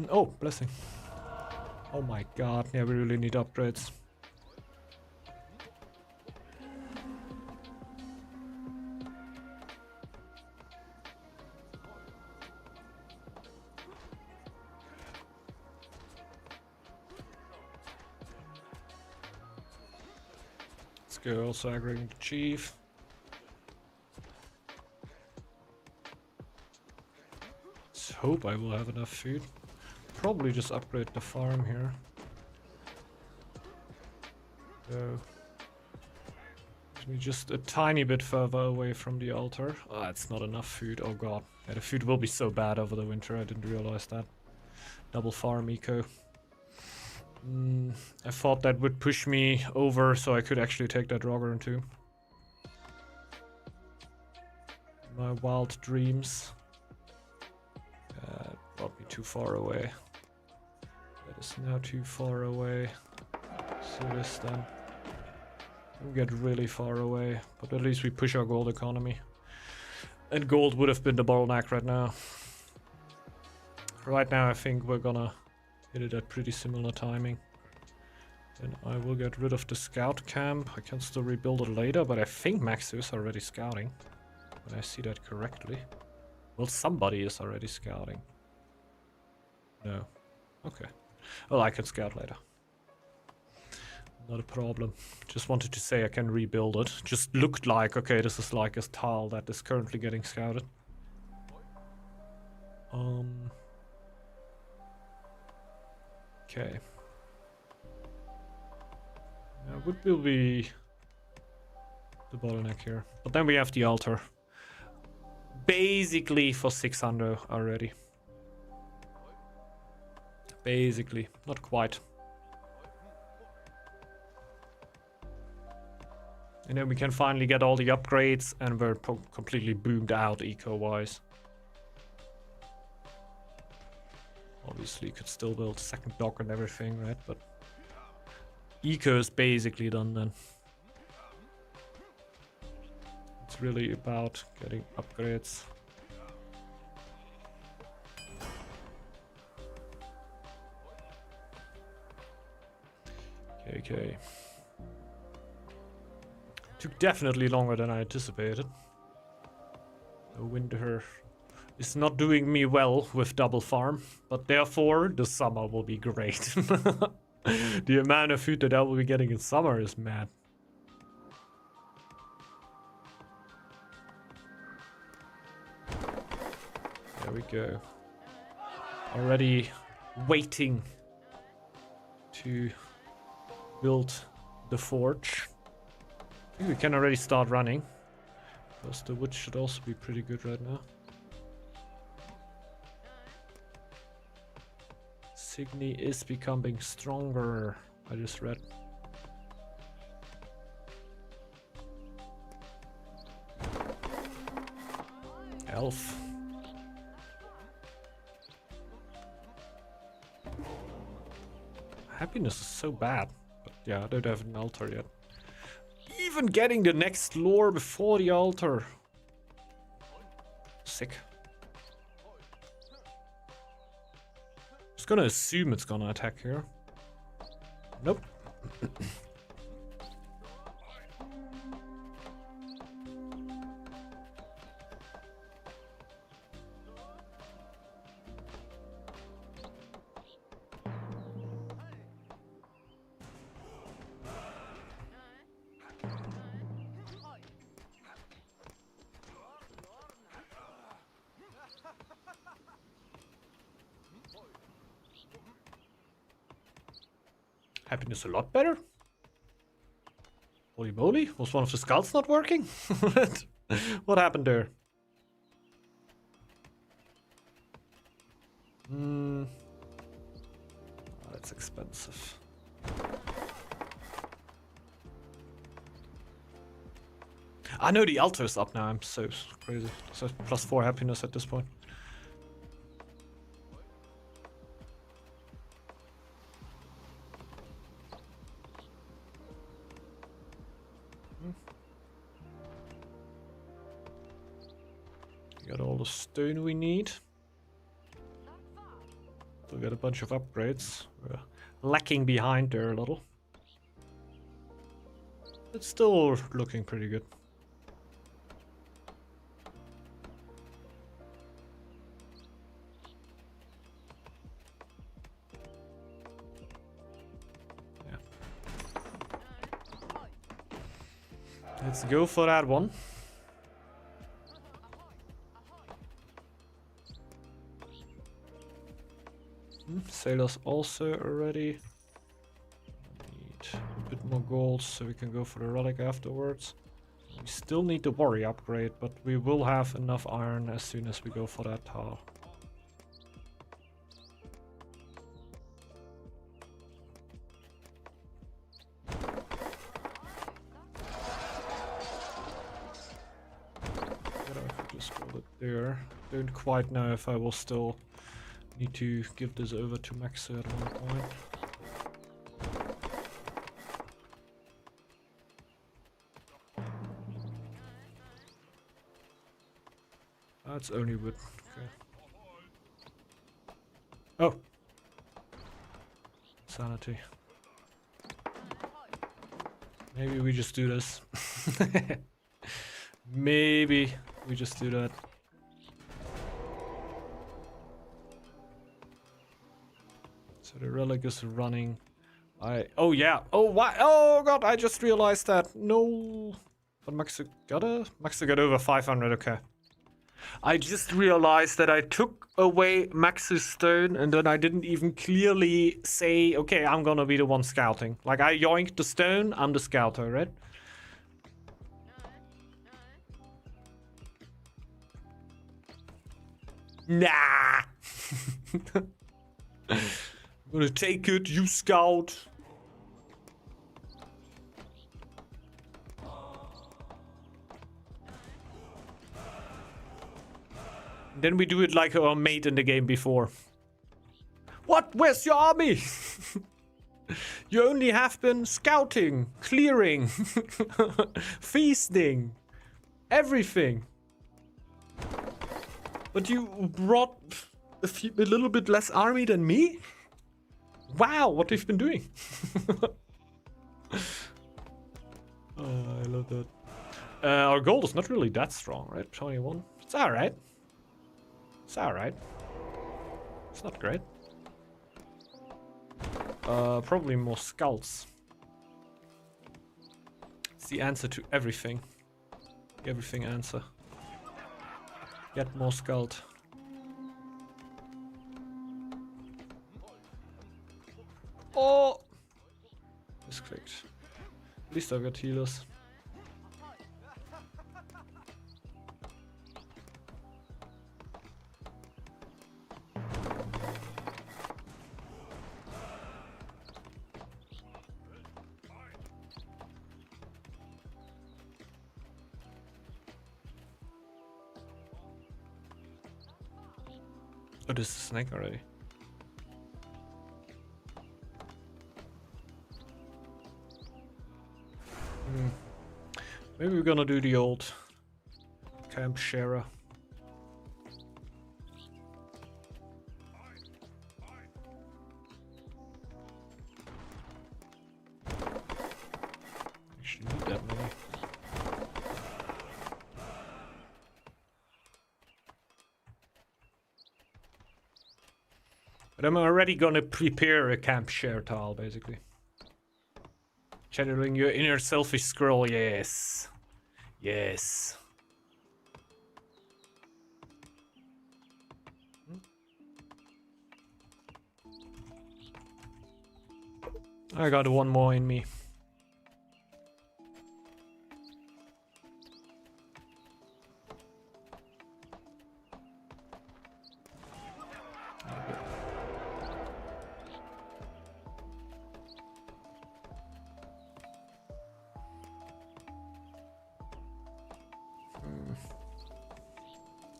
Oh, blessing. Oh my god, yeah, we really need upgrades. Let's go also aggroing the chief. Let's hope I will have enough food. Probably just upgrade the farm here. So, just a tiny bit further away from the altar. Ah, it's not enough food. Oh god, yeah, the food will be so bad over the winter. I didn't realize that. Double farm eco. I thought that would push me over, so I could actually take that Rogger too. My wild dreams. Brought me too far away. That is now too far away. So this then. We'll get really far away, but at least we push our gold economy. And gold would have been the bottleneck right now. Right now I think we're gonna hit it at pretty similar timing. Then I will get rid of the scout camp. I can still rebuild it later, but I think Max is already scouting. When I see that correctly. Well, somebody is already scouting. No. Okay. Well, I can scout later. Not a problem. Just wanted to say I can rebuild it. Just looked like, okay, this is like a tile that is currently getting scouted. Okay. What will be the bottleneck here? But then we have the altar. Basically for 600 already. Basically, not quite. And then we can finally get all the upgrades and we're completely boomed out eco-wise. Obviously, you could still build a second dock and everything, right? But eco is basically done then. It's really about getting upgrades. Okay. Took definitely longer than I anticipated. The winter is not doing me well with double farm, but therefore the summer will be great. The amount of food that I will be getting in summer is mad. There we go. Already waiting to build the forge. I think we can already start running. Because the wood should also be pretty good right now. Signy is becoming stronger, I just read. Elf. Happiness is so bad. But yeah, I don't have an altar yet. Even getting the next lore before the altar. Sick. Just gonna assume it's gonna attack here. Nope. Happiness a lot better? Holy moly, was one of the skulls not working? What happened there? Oh, that's expensive. I know the altar is up now, I'm so crazy. So +4 happiness at this point. Got all the stone we need. Still got a bunch of upgrades. We're lacking behind there a little. It's still looking pretty good. Yeah. Let's go for that one. Sailors also already. Need a bit more gold so we can go for the relic afterwards. We still need the warrior upgrade, but we will have enough iron as soon as we go for that tile. Just hold it there. Don't quite know if I will still need to give this over to Maxo at one point. That's only wood. Okay. Oh! Sanity. Maybe we just do this. Maybe we just do that. The relic is running. Oh yeah. Oh why? Oh god! I just realized that. No. But Max got over 500. Okay. I just realized that I took away Max's stone and then I didn't even clearly say, okay, I'm gonna be the one scouting. Like I yoinked the stone. I'm the scouter, right? Nah. I'm gonna take it, you scout. Then we do it like our mate in the game before. What? Where's your army? You only have been scouting, clearing, feasting, everything. But you brought a little bit less army than me? Wow, what they've been doing. I love that. Our gold is not really that strong, right? 21. It's alright. It's alright. It's not great. Probably more scouts. It's the answer to everything. Everything answer. Get more scout. Oh! Misclicked. At least I've got healers. Oh, this is a snake already. Maybe we're gonna do the old camp sharer. Actually need that many. But I'm already gonna prepare a camp share tile, basically. Channeling your inner selfish scroll, yes. Yes. I got one more in me.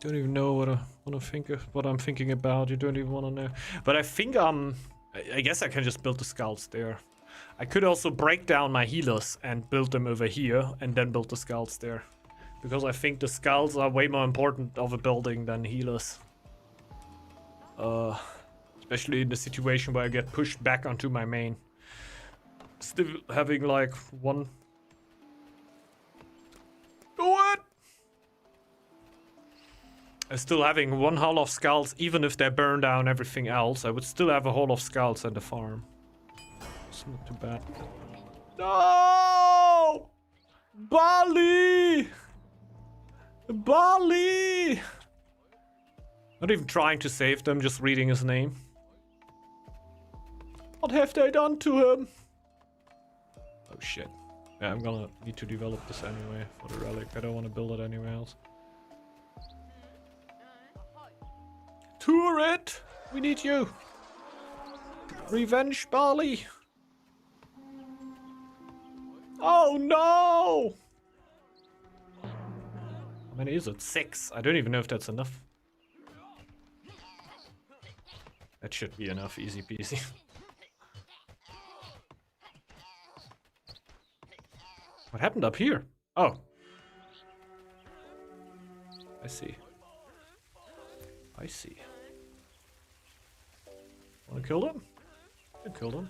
Don't even know what I'm thinking about. You don't even want to know. But I think I guess I can just build the scouts there. I could also break down my healers and build them over here and then build the scouts there. Because I think the scouts are way more important of a building than healers. Especially in the situation where I get pushed back onto my main. Still having like one... What? Still having one hull of scouts, even if they burn down everything else, I would still have a hull of scouts and a farm. It's not too bad. No! Bali! Bali! Not even trying to save them, just reading his name. What have they done to him? Oh shit. Yeah, I'm gonna need to develop this anyway for the relic. I don't want to build it anywhere else. Turret! We need you! Revenge Bali! Oh no! How many is it? 6. I don't even know if that's enough. That should be enough, easy peasy. What happened up here? Oh. I see. I see. Wanna kill them? I killed them.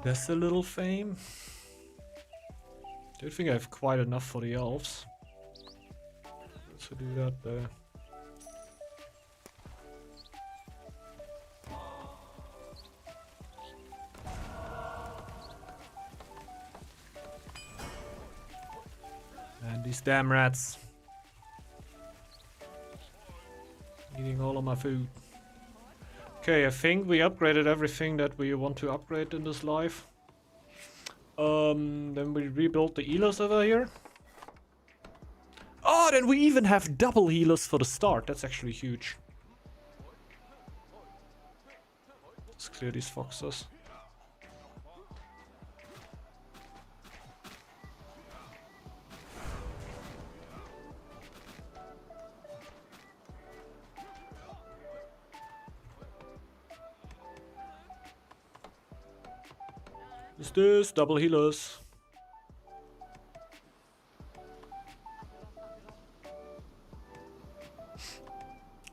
That's a little fame. Don't think I have quite enough for the elves. Let's do that there. And these damn rats. Eating all of my food. Okay, I think we upgraded everything that we want to upgrade in this life. Then we rebuilt the healers over here. Oh, then we even have double healers for the start. That's actually huge. Let's clear these foxes. Is this double healers?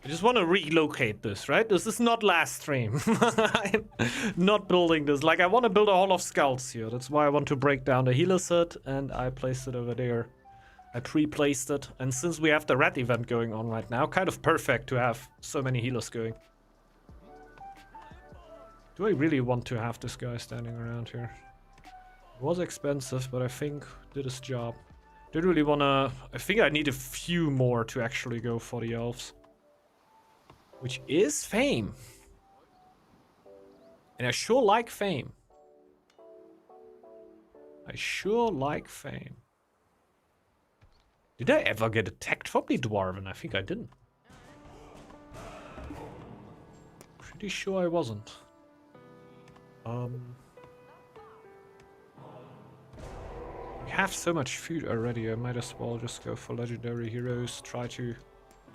I just want to relocate this, right? This is not last stream. I'm not building this. Like, I want to build a Hall of Skulls here. That's why I want to break down the healer set, and I placed it over there. I pre-placed it, and since we have the rat event going on right now, kind of perfect to have so many healers going. Do I really want to have this guy standing around here? It was expensive, but I think did his job. Don't really want to... I think I need a few more to actually go for the elves. Which is fame. And I sure like fame. I sure like fame. Did I ever get attacked from the Dwarven? I think I didn't. Pretty sure I wasn't. We have so much food already, I might as well just go for legendary heroes, try to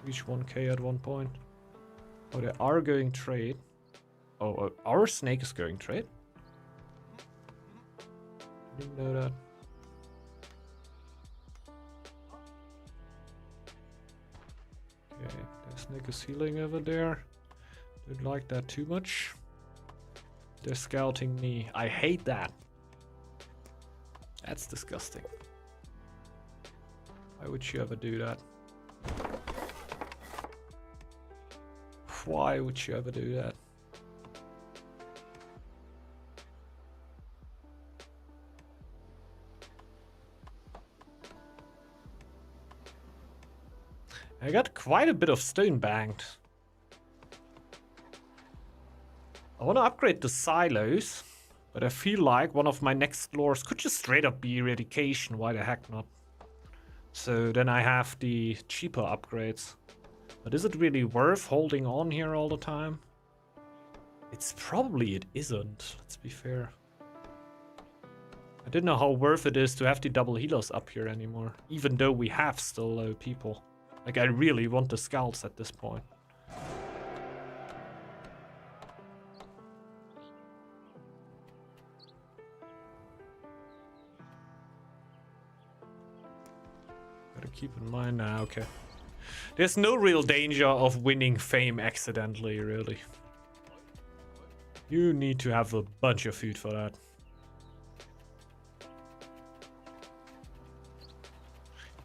reach 1k at one point. Oh, they are going trade. Oh, our snake is going trade? Didn't know that. Okay, the snake is healing over there. Don't like that too much. They're scouting me. I hate that. That's disgusting. Why would you ever do that? Why would you ever do that? I got quite a bit of stone banked. I want to upgrade the silos, but I feel like one of my next floors could just straight up be eradication. Why the heck not? So then I have the cheaper upgrades. But is it really worth holding on here all the time? It's probably it isn't, let's be fair. I didn't know how worth it is to have the double healers up here anymore, even though we have still low people. Like, I really want the scouts at this point. Gotta keep in mind now, okay. There's no real danger of winning fame accidentally, really. You need to have a bunch of food for that.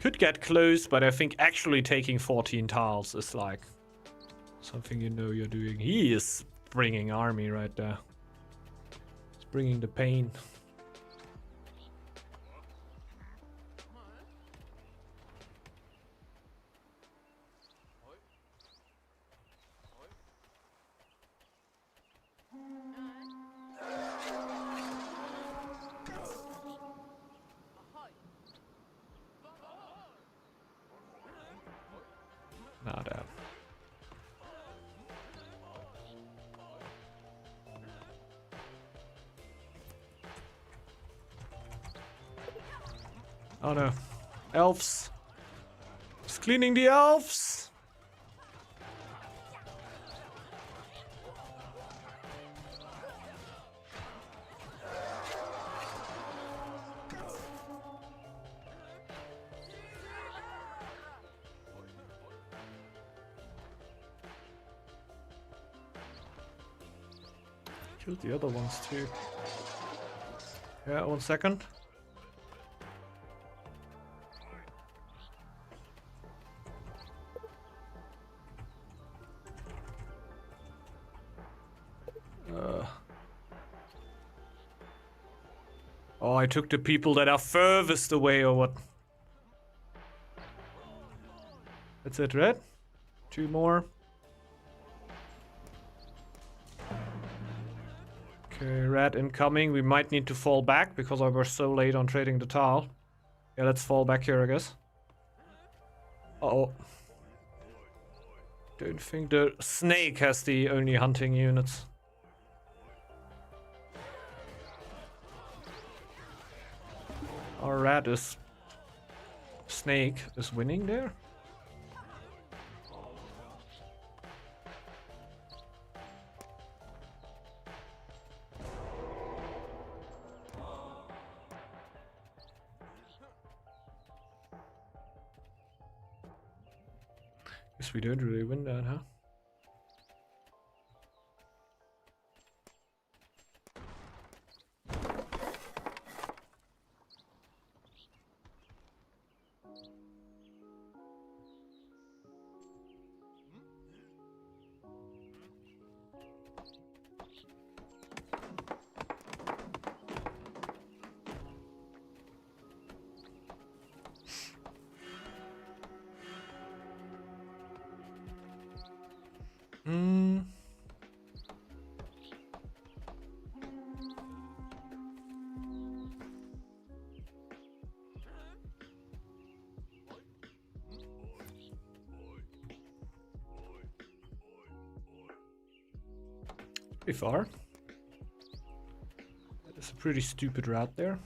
Could get close, but I think actually taking 14 tiles is like something you know you're doing. He is bringing army right there. He's bringing the pain. Not out. Oh no. Elves. Just cleaning the elves. Killed the other ones too. Yeah, 1 second. Oh, I took the people that are furthest away or what? That's it, right? 2 more. Okay, red incoming. We might need to fall back because I was so late on trading the tile. Yeah, let's fall back here, I guess. Uh-oh. Don't think the snake has the only hunting units. Our rat is... Snake is winning there? Guess we don't really win that, huh? Hmm. Pretty far. That's a pretty stupid route there.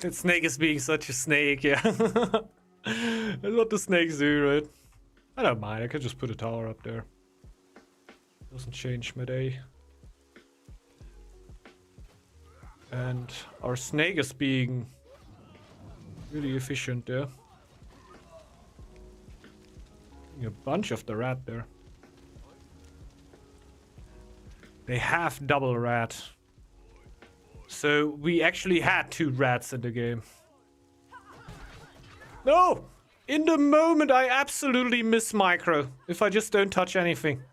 That snake is being such a snake, yeah. That's what the snakes do, right? I don't mind, I could just put a tower up there. Doesn't change my day. And our snake is being really efficient there. A bunch of the rat there. They have double rat. So we actually had 2 rats in the game. No! In the moment I absolutely miss micro. If I just don't touch anything.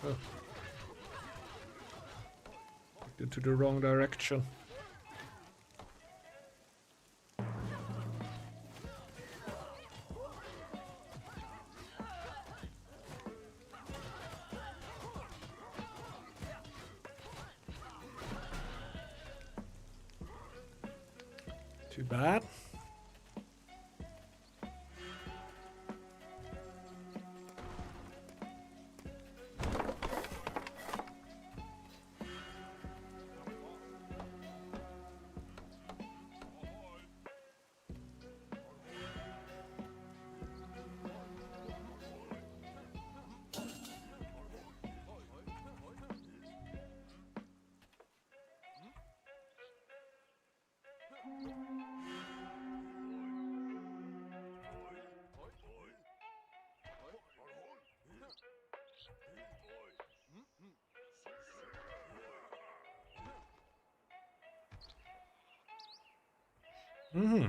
Oh. Into the wrong direction. Too bad. Mm-hmm.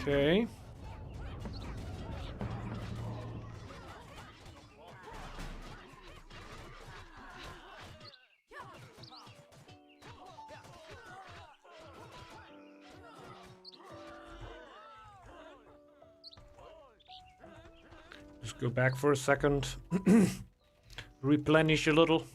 Okay. Just go back for a second. Replenish a little.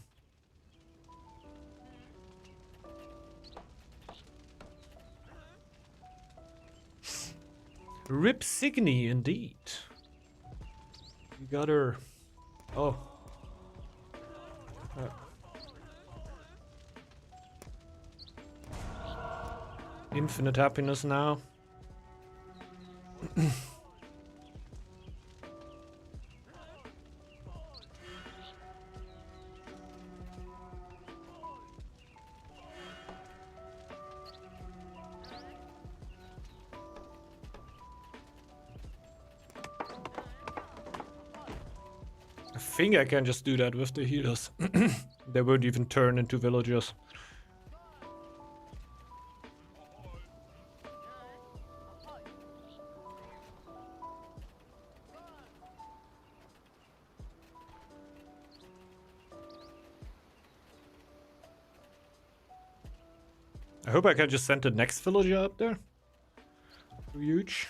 Rip Signy, indeed. You got her. Oh. Infinite happiness now. I think I can just do that with the healers. They won't even turn into villagers. I hope I can just send the next villager up there. Huge.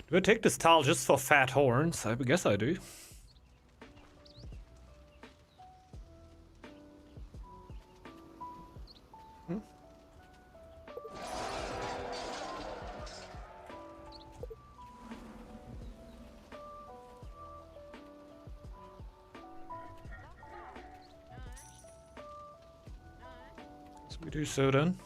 Do I take this tile just for fat horns? I guess I do. So we do so then.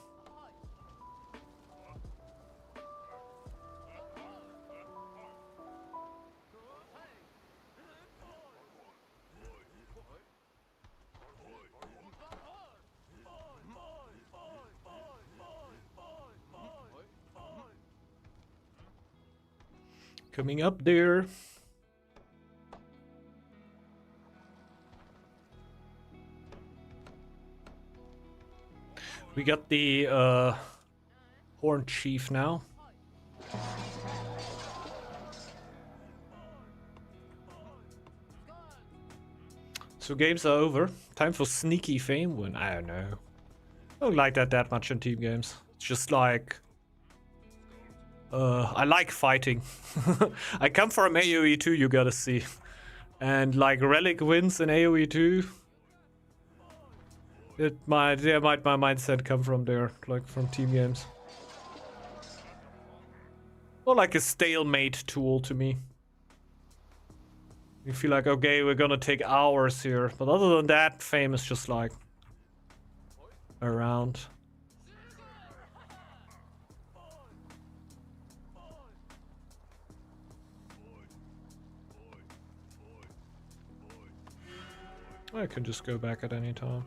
Coming up there. We got the Horn Chief now. So games are over. Time for sneaky fame win. I don't know. I don't like that much in team games. It's just like... I like fighting. I come from AoE 2, you gotta see. And like Relic wins in AoE 2. My mindset come from there, like from team games. More like a stalemate tool to me. You feel like, okay, we're gonna take hours here. But other than that, fame is just like... around. I can just go back at any time.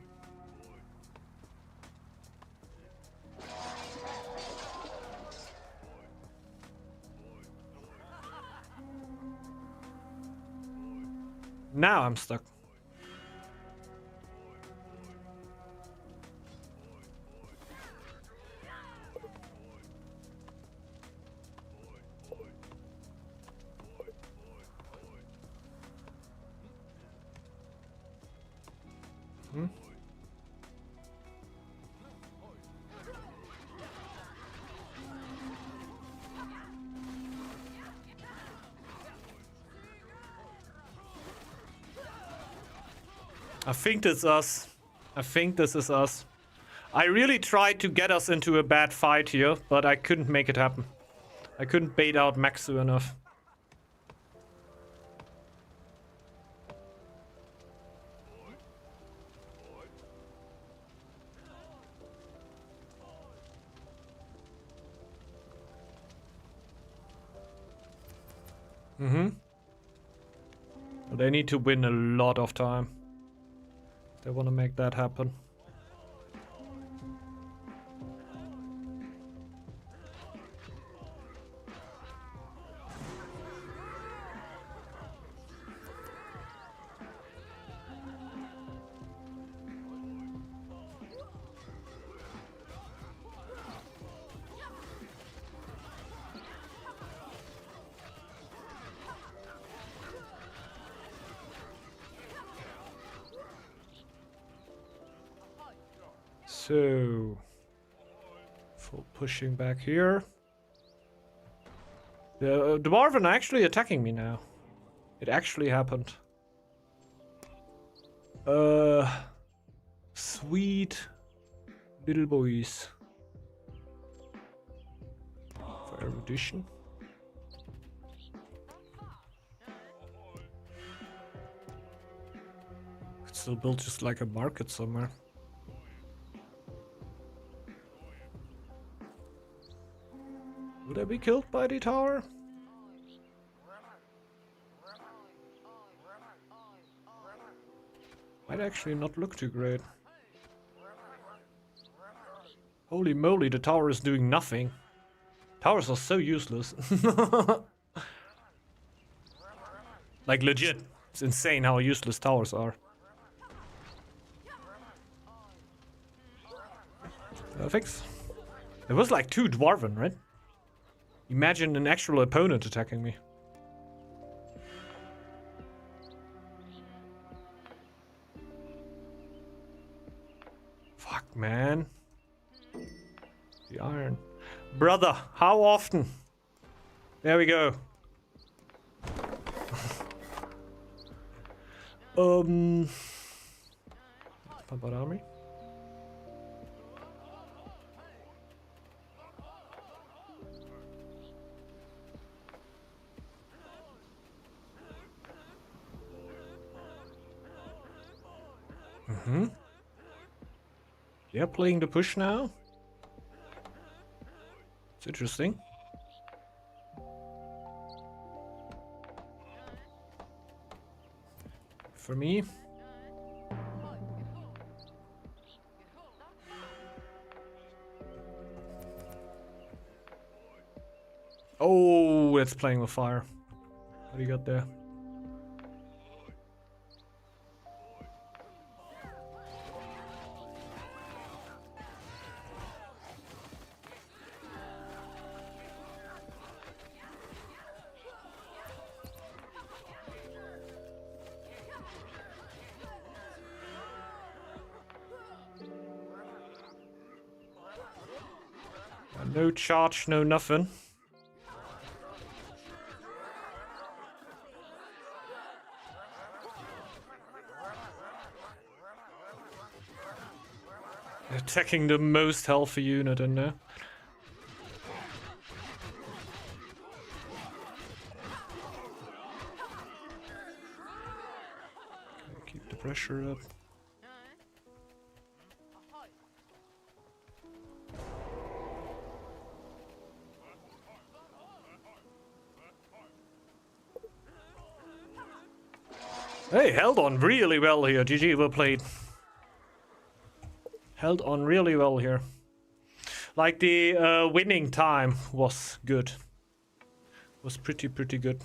Now I'm stuck. I think this is us. I think this is us. I really tried to get us into a bad fight here, but I couldn't make it happen. I couldn't bait out Maxu enough. They need to win a lot of time. They want to make that happen. So, full pushing back here. The Dwarven are actually attacking me now. It actually happened. Sweet little boys. For erudition. Could still build just like a market somewhere. Would I be killed by the tower? Might actually not look too great. Holy moly, the tower is doing nothing. Towers are so useless. Like legit. It's insane how useless towers are. Perfect. There was like 2 Dwarven, right? Imagine an actual opponent attacking me. Fuck, man. The iron. Brother, how often? There we go. Pump out army. They're playing the push now. It's interesting. For me. Oh, it's playing with fire. What do you got there? No charge, no nothing. Attacking the most healthy unit in there. Okay, keep the pressure up. Hey, held on really well here. GG, well played. Held on really well here. Like the winning time was good. Was pretty good.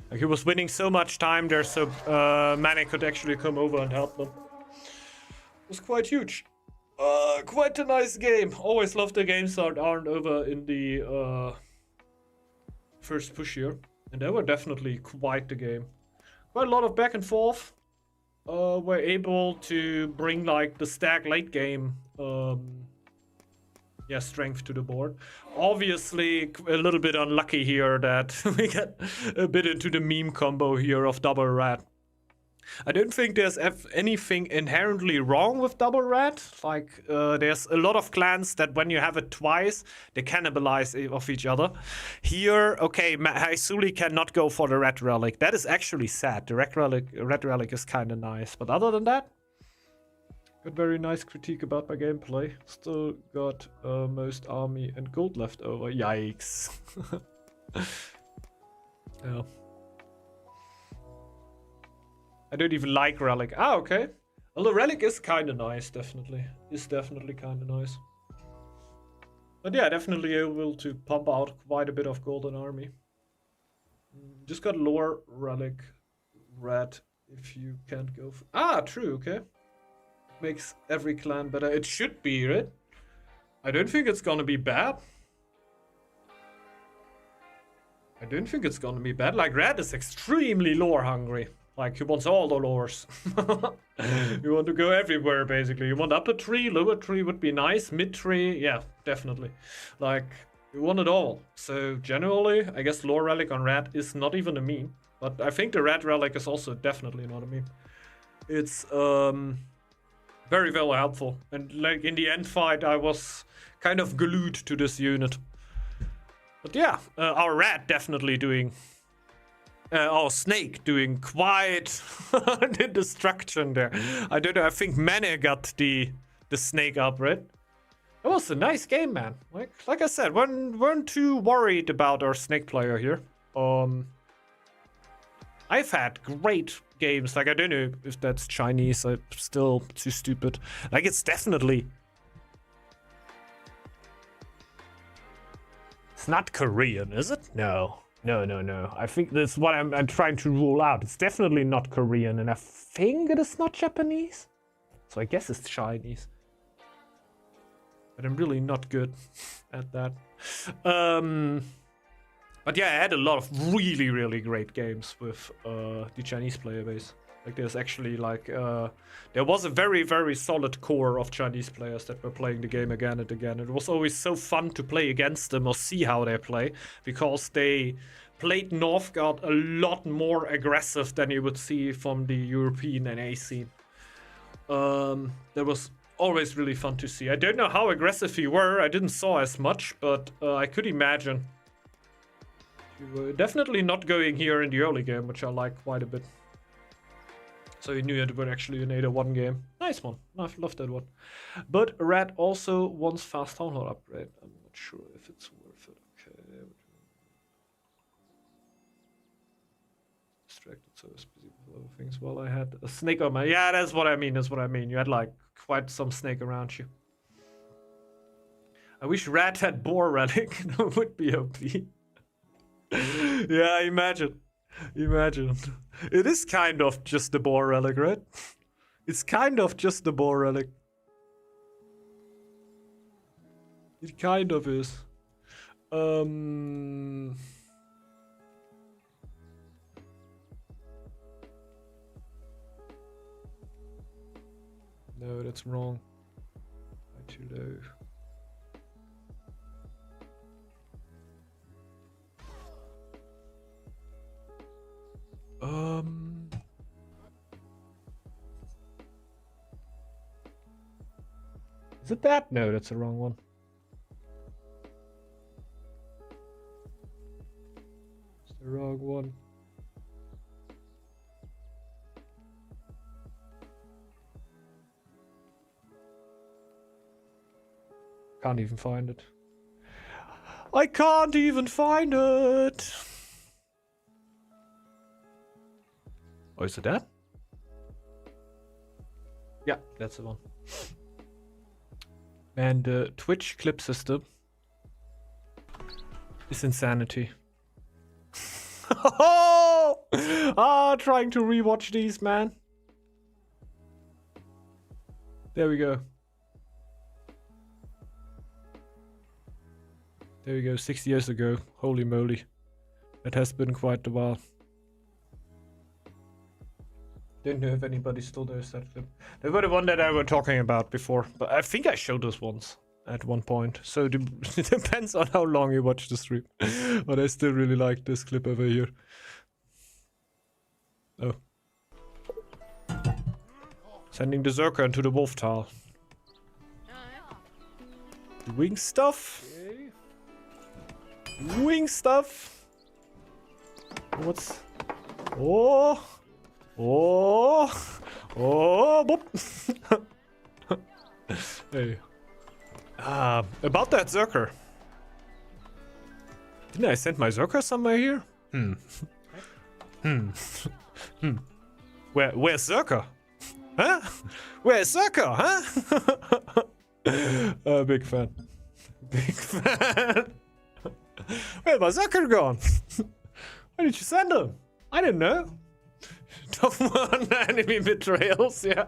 Like he was winning so much time there, so Manny could actually come over and help them. It was quite huge. Quite a nice game. Always love the games that aren't over in the first push here. And they were definitely quite the game. Quite a lot of back and forth. We're able to bring like the stack late game strength to the board. Obviously a little bit unlucky here that we got a bit into the meme combo here of double red. I don't think there's anything inherently wrong with double red. Like, there's a lot of clans that when you have it twice, they cannibalize of each other. Here, okay, Haisuli cannot go for the red relic. That is actually sad. The red relic is kind of nice. But other than that, got very nice critique about my gameplay. Still got most army and gold left over. Yikes. Yeah. I don't even like relic. Ah, okay. Well, the relic is kind of nice, definitely. It's definitely kind of nice. But yeah, definitely able to pump out quite a bit of golden army. Just got lower relic red if you can't go for... Ah, true, okay. Makes every clan better. It should be, right? I don't think it's gonna be bad. I don't think it's gonna be bad. Like, red is extremely lore hungry. Like, he wants all the lures. You want to go everywhere, basically. You want upper tree, lower tree would be nice. Mid tree, yeah, definitely. Like, you want it all. So, generally, I guess lore relic on red is not even a meme. But I think the red relic is also definitely not a meme. It's, very, very helpful. And, like, in the end fight, I was kind of glued to this unit. But yeah, our rat definitely doing... our snake doing quite the destruction there. I don't know, I think Mane got the snake up, right? It was a nice game, man. Like I said, weren't too worried about our snake player here. I've had great games. Like, I don't know if that's Chinese. I'm still too stupid. Like, it's definitely... It's not Korean, is it? No. No. I think that's what I'm trying to rule out. It's definitely not Korean, and I think it is not Japanese. So I guess it's Chinese. But I'm really not good at that. But yeah, I had a lot of really, really great games with the Chinese player base. Like, there's actually, like, there was a very, very solid core of Chinese players that were playing the game again and again. It was always so fun to play against them or see how they play, because they played Northgard a lot more aggressive than you would see from the European NA scene. That was always really fun to see. I don't know how aggressive you were. I didn't saw as much, but I could imagine. You were definitely not going here in the early game, which I like quite a bit. So you knew it would actually an 8-1 game. Nice one. I love that one. But Red also wants fast Town Hall upgrade. I'm not sure if it's worth it. Okay. Distracted, so busy with other things. Well, I had a snake on my... Yeah, that's what I mean. You had, like, quite some snake around you. I wish Red had Boar Relic. That would be OP. Yeah, imagine. It is kind of just the Boar Relic, right? It's kind of just the Boar Relic. It kind of is. No, that's wrong. Too low. Is it that? No, that's the wrong one. It's the wrong one. Can't even find it. I can't even find it. Oh, is it that? Yeah, that's the one. Man, the Twitch clip system is insanity. Trying to rewatch these, man. There we go. 6 years ago. Holy moly. That has been quite a while. Don't know if anybody still knows that clip. They were the one that I was talking about before, but I think I showed this once at one point. So it depends on how long you watch the stream. But I still really like this clip over here. Oh. Sending the Zerker into the wolf tile. Wing stuff. Wing stuff. What's... Oh. Boop. Hey. About that Zerker. Didn't I send my Zerker somewhere here? Where's Zerker? Huh? Where's Zerker, huh? Big fan. Big fan. Where's my Zerker gone? Why did you send him? I didn't know. Top 1 enemy betrayals, yeah.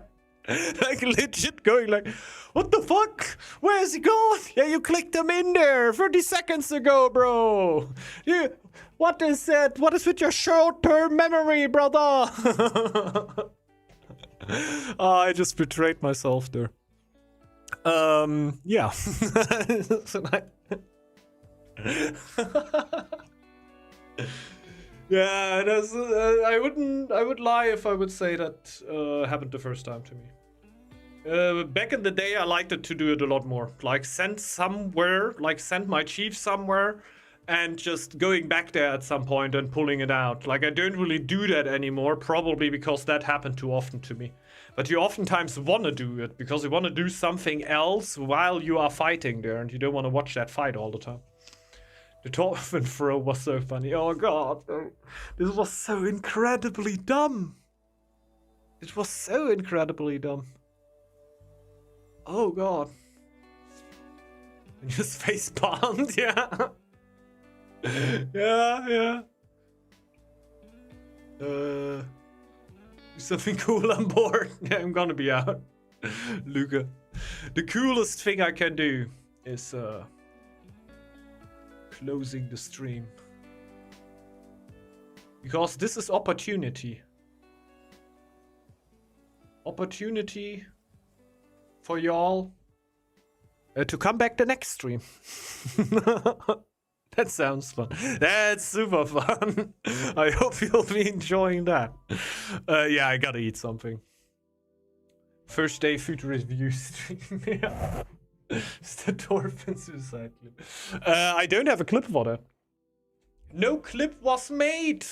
Like, legit going like, what the fuck? Where is he gone? Yeah, you clicked him in there 30 seconds ago, bro. What is it? What is with your short-term memory, brother? I just betrayed myself there. Yeah. Yeah, that's, I would lie if I would say that happened the first time to me. Back in the day, I liked it to do it a lot more. Like send somewhere, like send my chief somewhere, and just going back there at some point and pulling it out. Like I don't really do that anymore, probably because that happened too often to me. But you oftentimes want to do it because you want to do something else while you are fighting there, and you don't want to watch that fight all the time. The dolphin throw was so funny. Oh god, this was so incredibly dumb. It was so incredibly dumb. Oh god. And just face palmed, yeah. Yeah. Do something cool on board. Yeah, I'm gonna be out. Luca. The coolest thing I can do is closing the stream. Because this is opportunity. Opportunity for y'all to come back the next stream. That sounds fun. That's super fun. I hope you'll be enjoying that. Yeah, I gotta eat something. First day food review stream. Yeah. It's the dolphin suicide clip. I don't have a clip for that. No clip was made,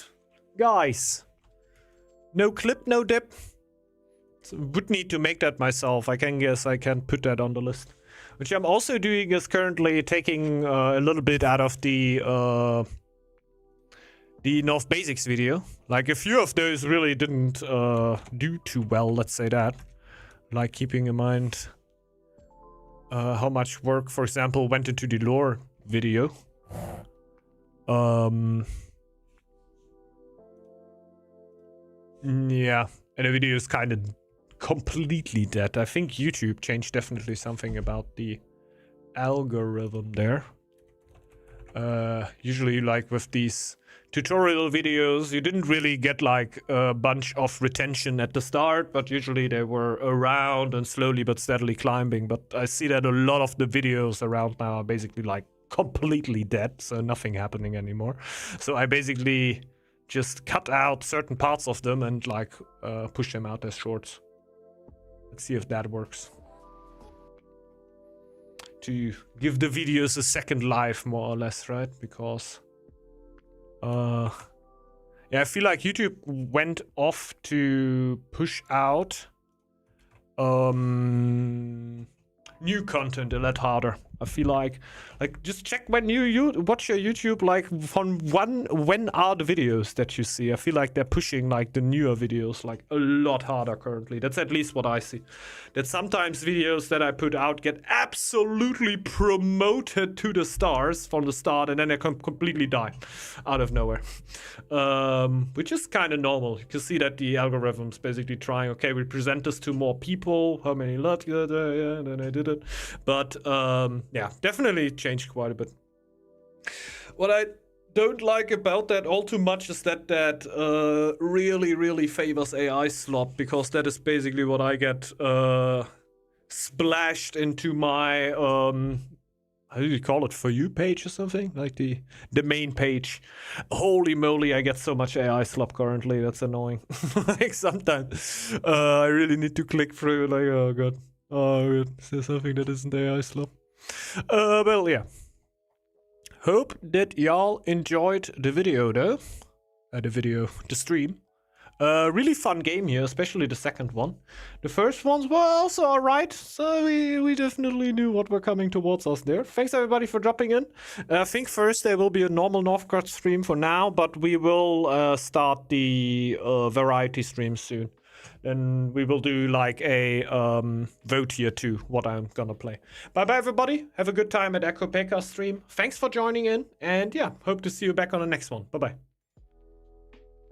guys. No clip, no dip. So would need to make that myself. I can guess I can put that on the list. Which I'm also doing is currently taking a little bit out of the North Basics video. Like a few of those really didn't do too well, let's say that. Like keeping in mind how much work, for example, went into the lore video. Yeah, and the video is kind of completely dead. I think YouTube changed definitely something about the algorithm there. Usually, like with these tutorial videos, you didn't really get like a bunch of retention at the start, but usually they were around and slowly but steadily climbing. But I see that a lot of the videos around now are basically like completely dead, so nothing happening anymore. So I basically just cut out certain parts of them and like push them out as shorts. Let's see if that works. To give the videos a second life, more or less, right? Because yeah, I feel like YouTube went off to push out new content a lot harder. I feel like just check when you watch your YouTube, like from when are the videos that you see. I feel like they're pushing like the newer videos like a lot harder currently. That's at least what I see. That sometimes videos that I put out get absolutely promoted to the stars from the start, and then they completely die out of nowhere. Which is kind of normal. You can see that the algorithm's basically trying, okay, we present this to more people. How many lot? Yeah, and then I did it. But yeah, definitely changed quite a bit. What I don't like about that all too much is that really favors AI slop, because that is basically what I get splashed into my how do you call it, For You page or something, like the main page. Holy moly, I get so much AI slop currently. That's annoying. Like sometimes I really need to click through, like, oh god, oh, is there something that isn't AI slop? Well, yeah. Hope that y'all enjoyed the video, though. The stream. Really fun game here, especially the second one. The first ones were also alright, so we definitely knew what were coming towards us there. Thanks everybody for dropping in. I think first there will be a normal Northgard stream for now, but we will start the variety stream soon. Then we will do like a vote here too, what I'm gonna play. Bye bye everybody, have a good time at Echo Pekka stream. Thanks for joining in, and yeah, hope to see you back on the next one. Bye bye.